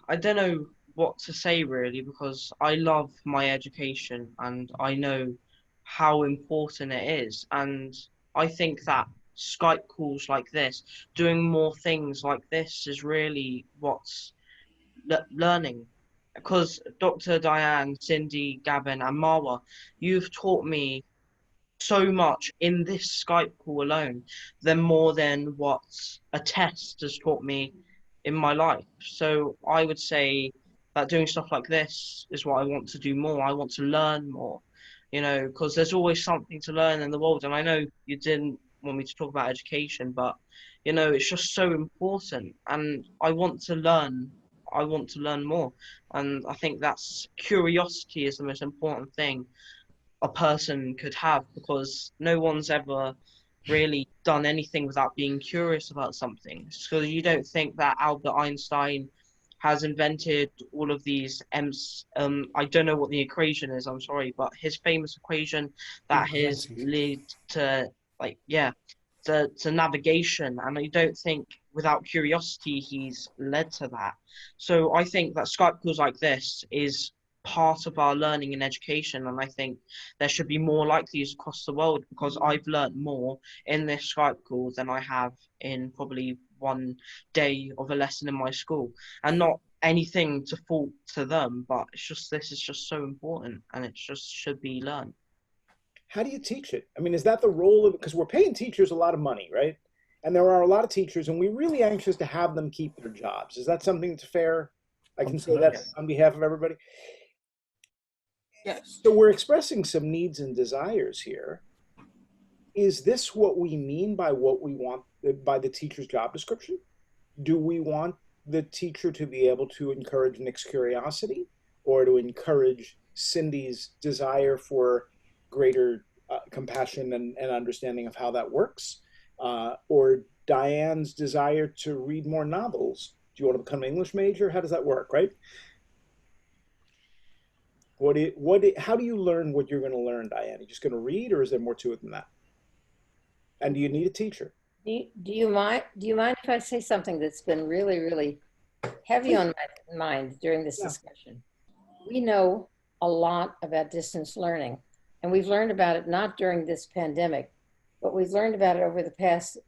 S3: I don't know what to say really, because I love my education and I know how important it is. And I think that Skype calls like this, doing more things like this is really what's learning. Because Dr. Diane, Cindy, Gavin and Marwa, you've taught me so much in this Skype call alone than more than what a test has taught me in my life. So I would say that doing stuff like this is what I want to do more. I want to learn more, you know, because there's always something to learn in the world. And I know you didn't want me to talk about education, but, you know, it's just so important. And I want to learn more. And I think that's curiosity is the most important thing a person could have, because no one's ever really done anything without being curious about something. So you don't think that Albert Einstein has invented all of these I don't know what the equation is, I'm sorry, but his famous equation that has led to, like, yeah, to navigation. And I don't think without curiosity he's led to that. So I think that Skype calls like this is part of our learning and education, and I think there should be more like these across the world, because I've learned more in this Skype call than I have in probably one day of a lesson in my school. And not anything to fault to them, but it's just, this is just so important, and it just should be learned.
S1: How do you teach it? I mean, is that the role of, because we're paying teachers a lot of money, right? And there are a lot of teachers, and we're really anxious to have them keep their jobs. Is that something that's fair? I can say that on behalf of everybody.
S2: Yes.
S1: So we're expressing some needs and desires here. Is this what we mean by what we want, by the teacher's job description? Do we want the teacher to be able to encourage Nick's curiosity, or to encourage Cindy's desire for greater compassion and understanding of how that works, or Diane's desire to read more novels? Do you want to become an English major? How does that work, right? How do you learn what you're going to learn, Diane? Are you just going to read, or is there more to it than that? And do you need a teacher?
S4: Do you mind if I say something that's been really, really heavy on my mind during this discussion? We know a lot about distance learning, and we've learned about it not during this pandemic, but we've learned about it over the past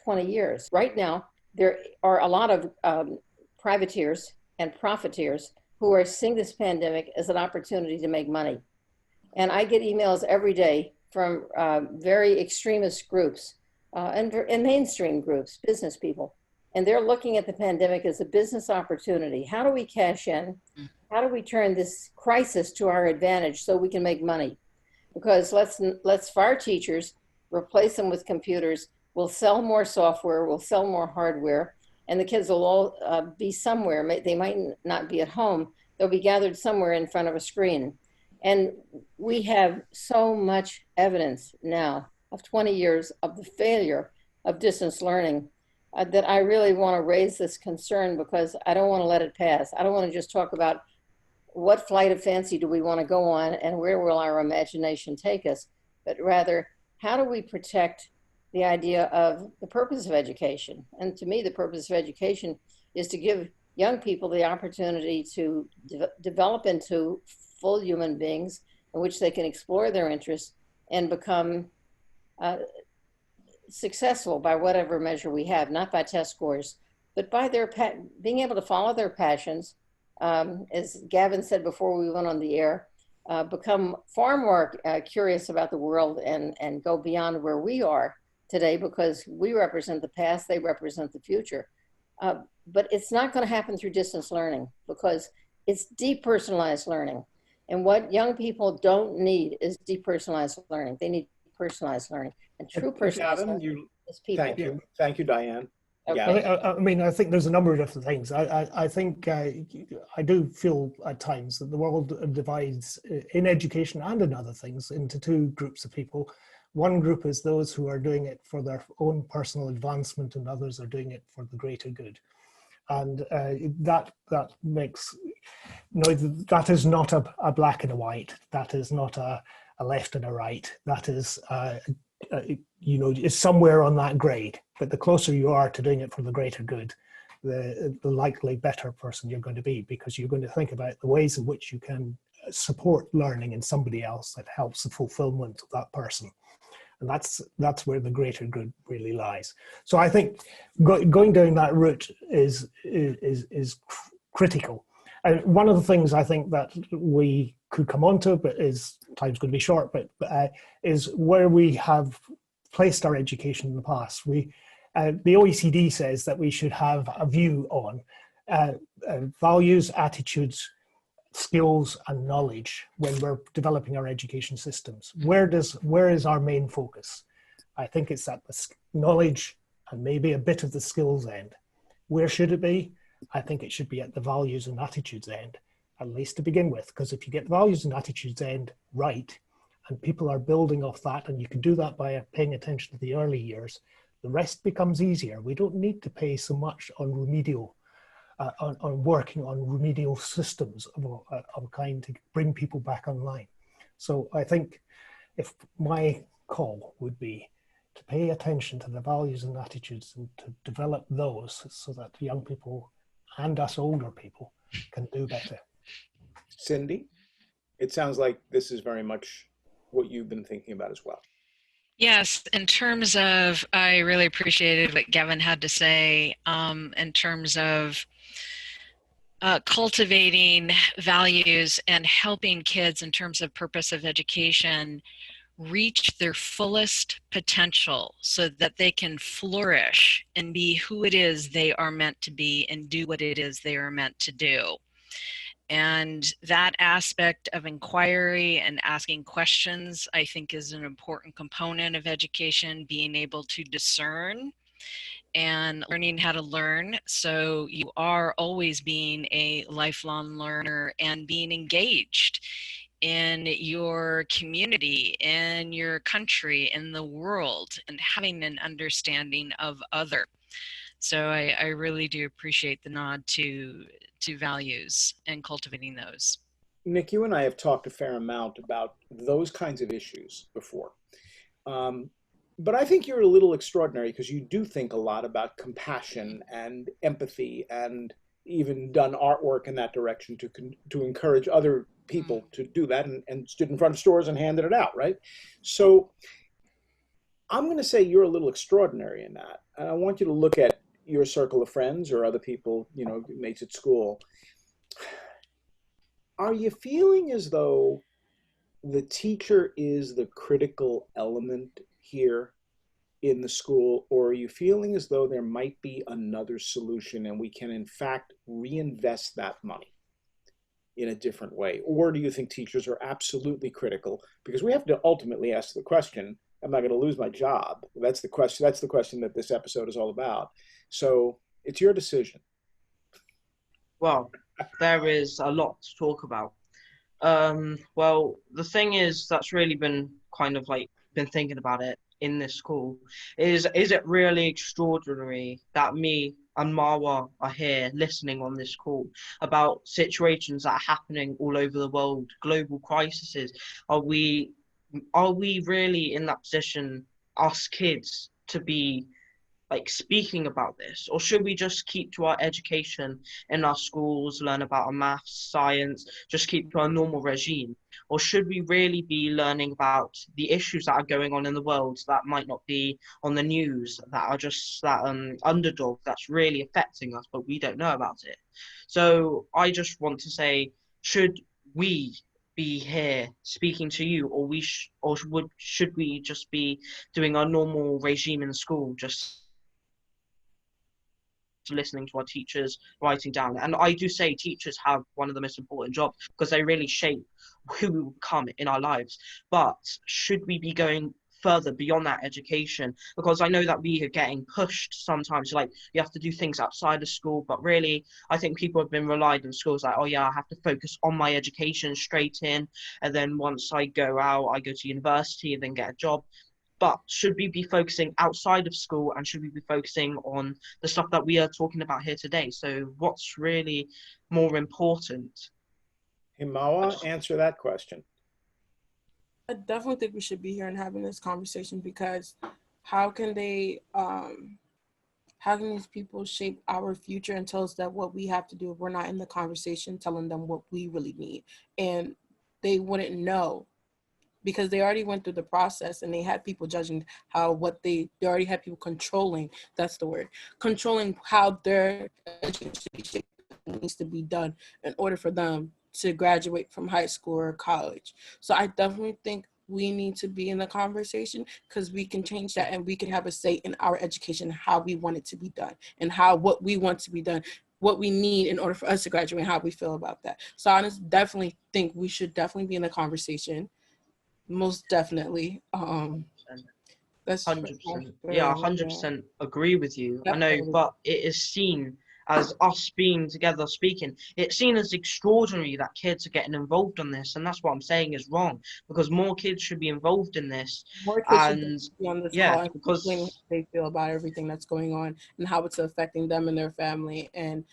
S4: 20 years. Right now, there are a lot of privateers and profiteers who are seeing this pandemic as an opportunity to make money. And I get emails every day from very extremist groups and mainstream groups, business people. And they're looking at the pandemic as a business opportunity. How do we cash in? How do we turn this crisis to our advantage so we can make money? Because let's fire teachers, replace them with computers, we'll sell more software, we'll sell more hardware, and the kids will all be somewhere. They might not be at home. They'll be gathered somewhere in front of a screen. And we have so much evidence now of 20 years of the failure of distance learning that I really want to raise this concern, because I don't want to let it pass. I don't want to just talk about what flight of fancy do we want to go on and where will our imagination take us, but rather, how do we protect the idea of the purpose of education? And to me, the purpose of education is to give young people the opportunity to develop into full human beings in which they can explore their interests and become successful by whatever measure we have, not by test scores, but by their being able to follow their passions. As Gavin said before we went on the air, become far more curious about the world and go beyond where we are today, because we represent the past, they represent the future. But it's not going to happen through distance learning, because it's depersonalized learning. And what young people don't need is depersonalized learning. They need personalized learning. And true personalized learning is people.
S1: Thank you, Diane.
S4: Okay.
S5: I mean, I think there's a number of different things. I think I do feel at times that the world divides in education and in other things into two groups of people. One group is those who are doing it for their own personal advancement, and others are doing it for the greater good. And that makes, that is not a black and a white. That is not a left and a right. That is, it's somewhere on that grade. But the closer you are to doing it for the greater good, the likely better person you're going to be, because you're going to think about the ways in which you can support learning in somebody else that helps the fulfillment of that person. And that's where the greater good really lies. So I think going down that route is critical. And one of the things I think that we could come on to, but time's going to be short, but is where we have placed our education in the past. The OECD says that we should have a view on values, attitudes, skills, and knowledge when we're developing our education systems. Where is our main focus? I think it's at the knowledge and maybe a bit of the skills end. Where should it be? I think it should be at the values and attitudes end, at least to begin with, because if you get the values and attitudes end right, and people are building off that, and you can do that by paying attention to the early years, the rest becomes easier. We don't need to pay so much on remedial, on working on remedial systems of a kind to bring people back online. So I think if my call would be to pay attention to the values and attitudes and to develop those so that young people and us older people can do better.
S1: Cindy, it sounds like this is very much what you've been thinking about as well.
S6: Yes, in terms of, I really appreciated what Gavin had to say in terms of cultivating values and helping kids in terms of purpose of education reach their fullest potential so that they can flourish and be who it is they are meant to be and do what it is they are meant to do. And that aspect of inquiry and asking questions, I think, is an important component of education, being able to discern and learning how to learn. So you are always being a lifelong learner and being engaged in your community, in your country, in the world, and having an understanding of other. So I really do appreciate the nod to values and cultivating those.
S1: Nick, you and I have talked a fair amount about those kinds of issues before. But I think you're a little extraordinary because you do think a lot about compassion and empathy, and even done artwork in that direction to encourage other people to do that, and stood in front of stores and handed it out, right? So I'm going to say you're a little extraordinary in that. And I want you to look at your circle of friends or other people, you know, mates at school. Are you feeling as though the teacher is the critical element here in the school, or are you feeling as though there might be another solution and we can in fact reinvest that money in a different way? Or do you think teachers are absolutely critical? Because we have to ultimately ask the question, am I going to lose my job? That's the question. That's the question that this episode is all about. So it's your decision.
S3: Well, there is a lot to talk about. Well, the thing is that's really been kind of like been thinking about it in this school is it really extraordinary that me and Marwa are here listening on this call about situations that are happening all over the world, global crises? Are we really in that position, us kids, to be like speaking about this? Or should we just keep to our education in our schools, learn about our maths, science, just keep to our normal regime? Or should we really be learning about the issues that are going on in the world that might not be on the news, that are just that underdog that's really affecting us, but we don't know about it? So I just want to say, should we be here speaking to you, or should we just be doing our normal regime in school, just listening to our teachers, writing down? And I do say teachers have one of the most important jobs because they really shape who we will become in our lives. But should we be going further beyond that education? Because I know that we are getting pushed sometimes, like you have to do things outside of school, but really I think people have been relied on schools like, oh yeah, I have to focus on my education straight in, and then once I go out, I go to university and then get a job. But should we be focusing outside of school, and should we be focusing on the stuff that we are talking about here today? So what's really more important?
S1: Himawa, answer that question.
S2: I definitely think we should be here and having this conversation, because how can these people shape our future and tell us that what we have to do if we're not in the conversation telling them what we really need? And they wouldn't know, because they already went through the process and they had people judging they already had people controlling, that's the word, controlling how their education needs to be done in order for them to graduate from high school or college. So I definitely think we need to be in the conversation, because we can change that and we can have a say in our education, how we want it to be done and what we want to be done, what we need in order for us to graduate, how we feel about that. So I definitely think we should definitely be in the conversation. Most definitely. That's
S3: 100%. Yeah, 100% agree with you. I know, but it is seen as us being together speaking. It's seen as extraordinary that kids are getting involved in this, and that's what I'm saying is wrong, because more kids should be involved in this.
S2: More kids should
S3: And
S2: be on this
S3: yeah,
S2: call and explaining how
S3: because
S2: they feel about everything that's going on and how it's affecting them and their family. And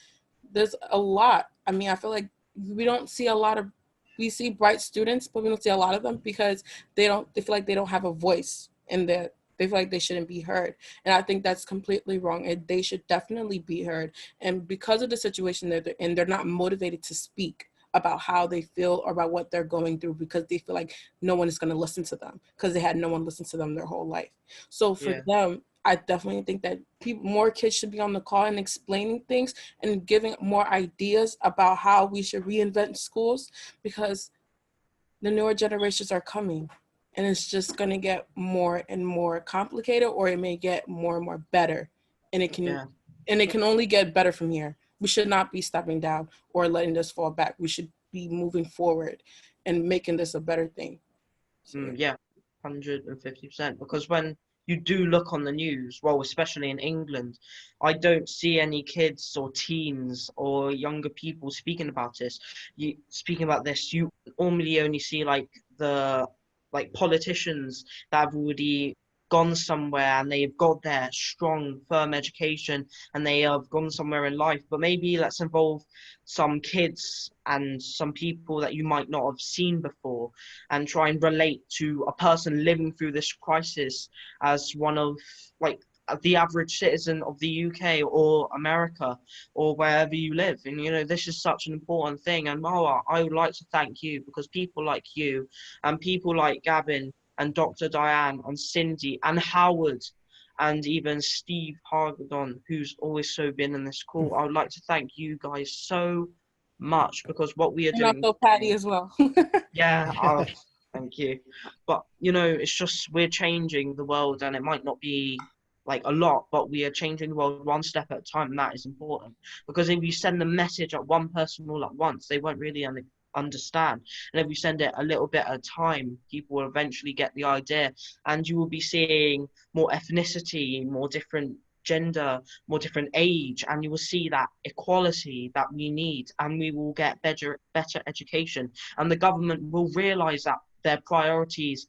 S2: there's a lot. I mean, I feel like we don't see a lot of, we see bright students, but we don't see a lot of them because they feel like they don't have a voice in the, they feel like they shouldn't be heard. And I think that's completely wrong. And they should definitely be heard. And because of the situation that they're in, they're not motivated to speak about how they feel or about what they're going through because they feel like no one is going to listen to them because they had no one listen to them their whole life. So for them, I definitely think that more kids should be on the call and explaining things and giving more ideas about how we should reinvent schools, because the newer generations are coming and it's just going to get more and more complicated, or it may get more and more better, and it can only get better from here. We should not be stepping down or letting this fall back. We should be moving forward and making this a better thing. So,
S3: yeah, 150%. Because when you do look on the news, well, especially in England, I don't see any kids or teens or younger people speaking about this. You normally only see like the politicians that have already gone somewhere and they've got their strong, firm education and they have gone somewhere in life. But maybe let's involve some kids and some people that you might not have seen before and try and relate to a person living through this crisis as one of the average citizen of the UK or America or wherever you live. And this is such an important thing. And Marwa, I would like to thank you, because people like you and people like Gavin and Dr. Diane and Cindy and Howard and even Steve Hargadon, who's always so been in this call, I would like to thank you guys so much, because what we are doing.
S2: And also Patty as well.
S3: Yeah, thank you. But it's just we're changing the world, and it might not be like a lot, but we are changing the world one step at a time, and that is important. Because if you send the message at one person all at once, they won't really understand. And if you send it a little bit at a time, people will eventually get the idea, and you will be seeing more ethnicity, more different gender, more different age, and you will see that equality that we need, and we will get better education, and the government will realize that their priorities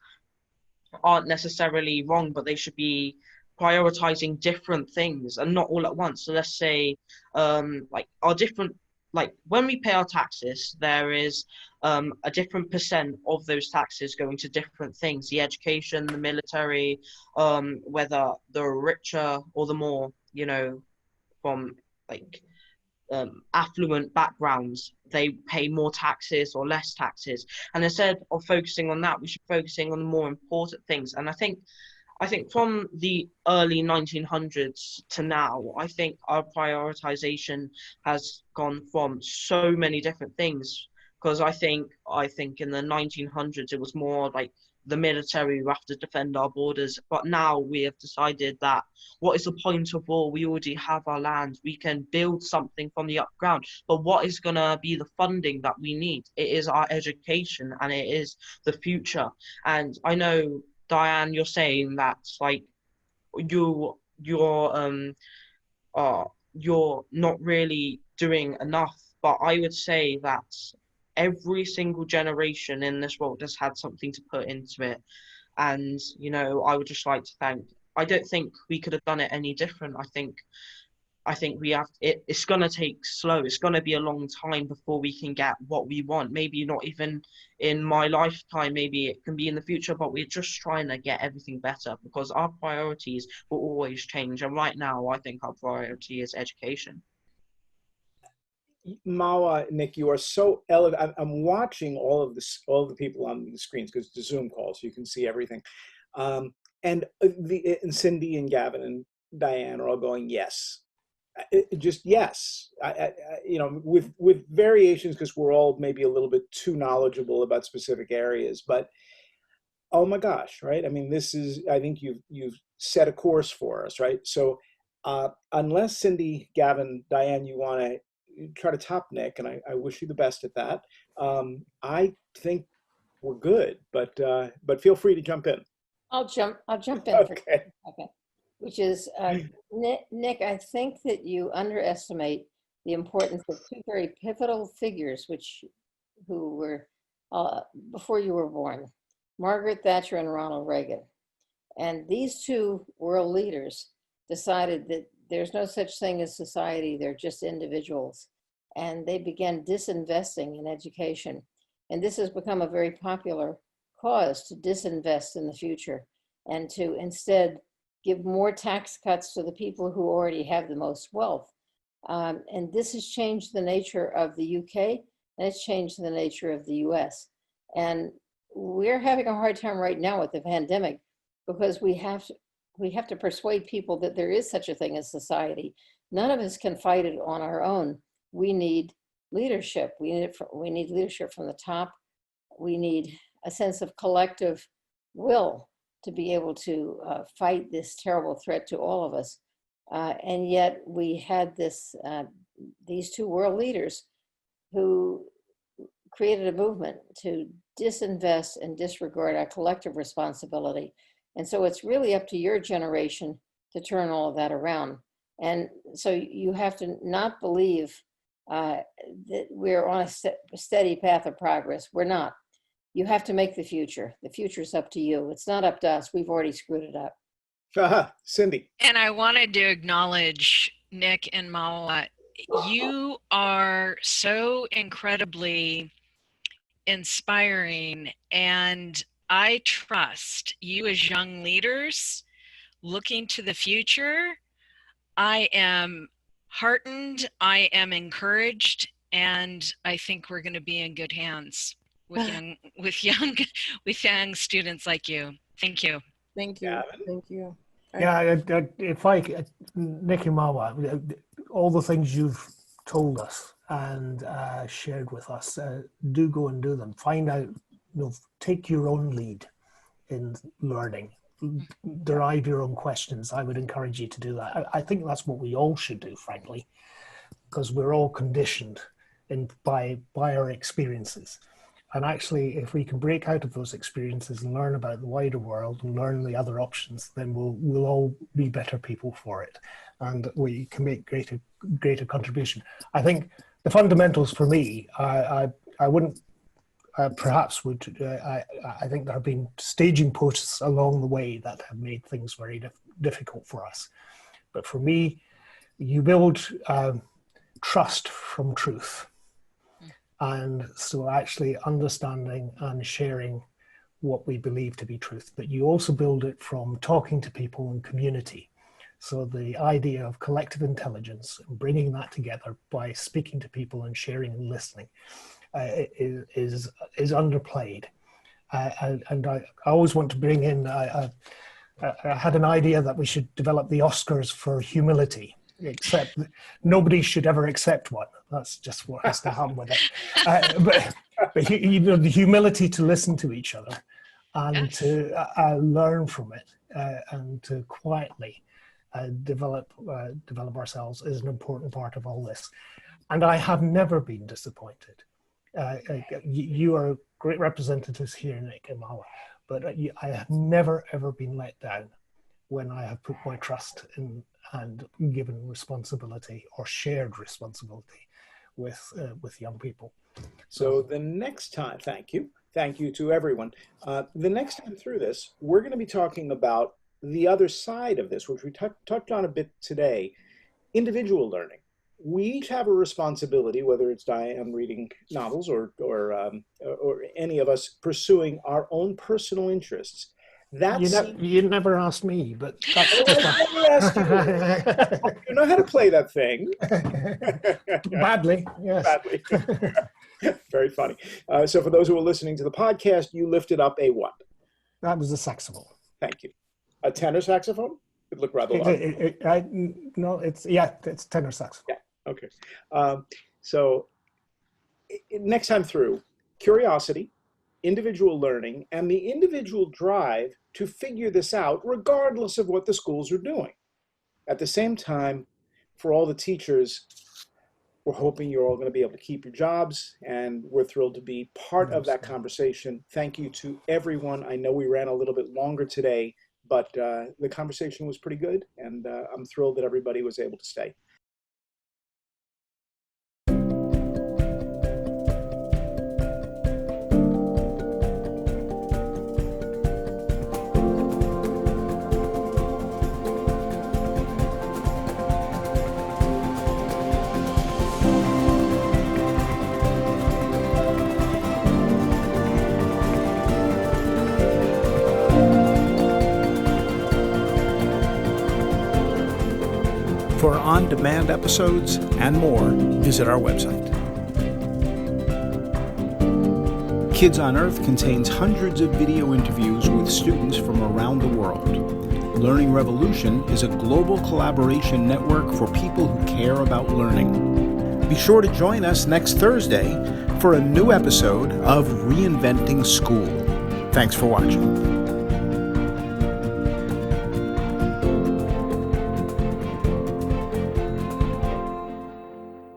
S3: aren't necessarily wrong, but they should be prioritizing different things and not all at once. So let's say our different, when we pay our taxes, there is a different percent of those taxes going to different things: the education, the military, whether the richer or the more, from affluent backgrounds, they pay more taxes or less taxes. And instead of focusing on that, we should be focusing on the more important things. And I think from the early 1900s to now, I think our prioritization has gone from so many different things. Because I think in the 1900s, it was more like the military, we have to defend our borders. But now we have decided that what is the point of war? We already have our land. We can build something from the ground. But what is going to be the funding that we need? It is our education, and it is the future. And I know, Diane, you're saying that you're not really doing enough, but I would say that every single generation in this world has had something to put into it. And I would just like to thank. I don't think we could have done it any different. I think we have it's going to take slow. It's going to be a long time before we can get what we want. Maybe not even in my lifetime, maybe it can be in the future, but we're just trying to get everything better, because our priorities will always change. And right now, I think our priority is education.
S1: Mawa, Nick, you are so elegant. I'm watching all of the people on the screens, because it's a Zoom call, so you can see everything. And Cindy and Gavin and Diane are all going, yes. Just yes, with variations, because we're all maybe a little bit too knowledgeable about specific areas. But oh my gosh, right? I mean, I think you've set a course for us, right? So unless Cindy, Gavin, Diane, you want to try to top Nick, and I wish you the best at that. I think we're good, but feel free to jump in.
S4: I'll jump in.
S1: Okay.
S4: Which is, Nick, I think that you underestimate the importance of two very pivotal figures, who were before you were born, Margaret Thatcher and Ronald Reagan. And these two world leaders decided that there's no such thing as society, they're just individuals. And they began disinvesting in education. And this has become a very popular cause, to disinvest in the future and to instead give more tax cuts to the people who already have the most wealth. And this has changed the nature of the UK, and it's changed the nature of the US. And we're having a hard time right now with the pandemic, because we have to persuade people that there is such a thing as society. None of us can fight it on our own. We need leadership. We need leadership from the top. We need a sense of collective will to be able to fight this terrible threat to all of us. And yet we had these two world leaders who created a movement to disinvest and disregard our collective responsibility. And so it's really up to your generation to turn all of that around. And so you have to not believe that we're on a steady path of progress. We're not. You have to make the future. The future's up to you. It's not up to us. We've already screwed it up.
S1: Cindy.
S6: And I wanted to acknowledge Nick and Mawa. You are so incredibly inspiring, and I trust you as young leaders looking to the future. I am heartened, I am encouraged, and I think we're going to be in good hands with young students like you. Thank you.
S2: Thank you.
S1: Gavin?
S2: Thank you.
S5: Yeah, if I, Nick and Mawa, all the things you've told us and shared with us, do go and do them. Find out, take your own lead in learning. Derive your own questions. I would encourage you to do that. I think that's what we all should do, frankly, because we're all conditioned by our experiences. And actually, if we can break out of those experiences and learn about the wider world and learn the other options, then we'll all be better people for it, and we can make greater contribution. I think the fundamentals for me, I wouldn't. I think there have been staging posts along the way that have made things very difficult for us. But for me, you build trust from truth. And so actually understanding and sharing what we believe to be truth. But you also build it from talking to people in community. So the idea of collective intelligence and bringing that together by speaking to people and sharing and listening is underplayed. And I always want to bring in, I had an idea that we should develop the Oscars for humility, except nobody should ever accept one. That's just what has to happen with it. But the humility to listen to each other and to learn from it and to quietly develop ourselves is an important part of all this. And I have never been disappointed. You are great representatives here, Nick and Mawa, but I have never, ever been let down when I have put my trust in and given responsibility or shared responsibility with young people.
S1: So the next time, thank you to everyone. The next time through this, we're going to be talking about the other side of this, which we touched on a bit today, individual learning. We each have a responsibility, whether it's Diane reading novels or any of us pursuing our own personal interests.
S5: You never asked me, but that's
S1: you know how to play that thing.
S5: Badly, yes.
S1: Badly. Very funny. So for those who are listening to the podcast, you lifted up a what?
S5: That was a saxophone.
S1: Thank you. A tenor saxophone? It looked rather long.
S5: No, it's tenor saxophone.
S1: Yeah. Okay. So next time through, curiosity, individual learning, and the individual drive to figure this out regardless of what the schools are doing. At the same time, for all the teachers, we're hoping you're all going to be able to keep your jobs, and we're thrilled to be part of that conversation. Thank you to everyone. I know we ran a little bit longer today, but the conversation was pretty good, and I'm thrilled that everybody was able to stay. For on-demand episodes and more, visit our website. Kids on Earth contains hundreds of video interviews with students from around the world. Learning Revolution is a global collaboration network for people who care about learning. Be sure to join us next Thursday for a new episode of Reinventing School. Thanks for watching.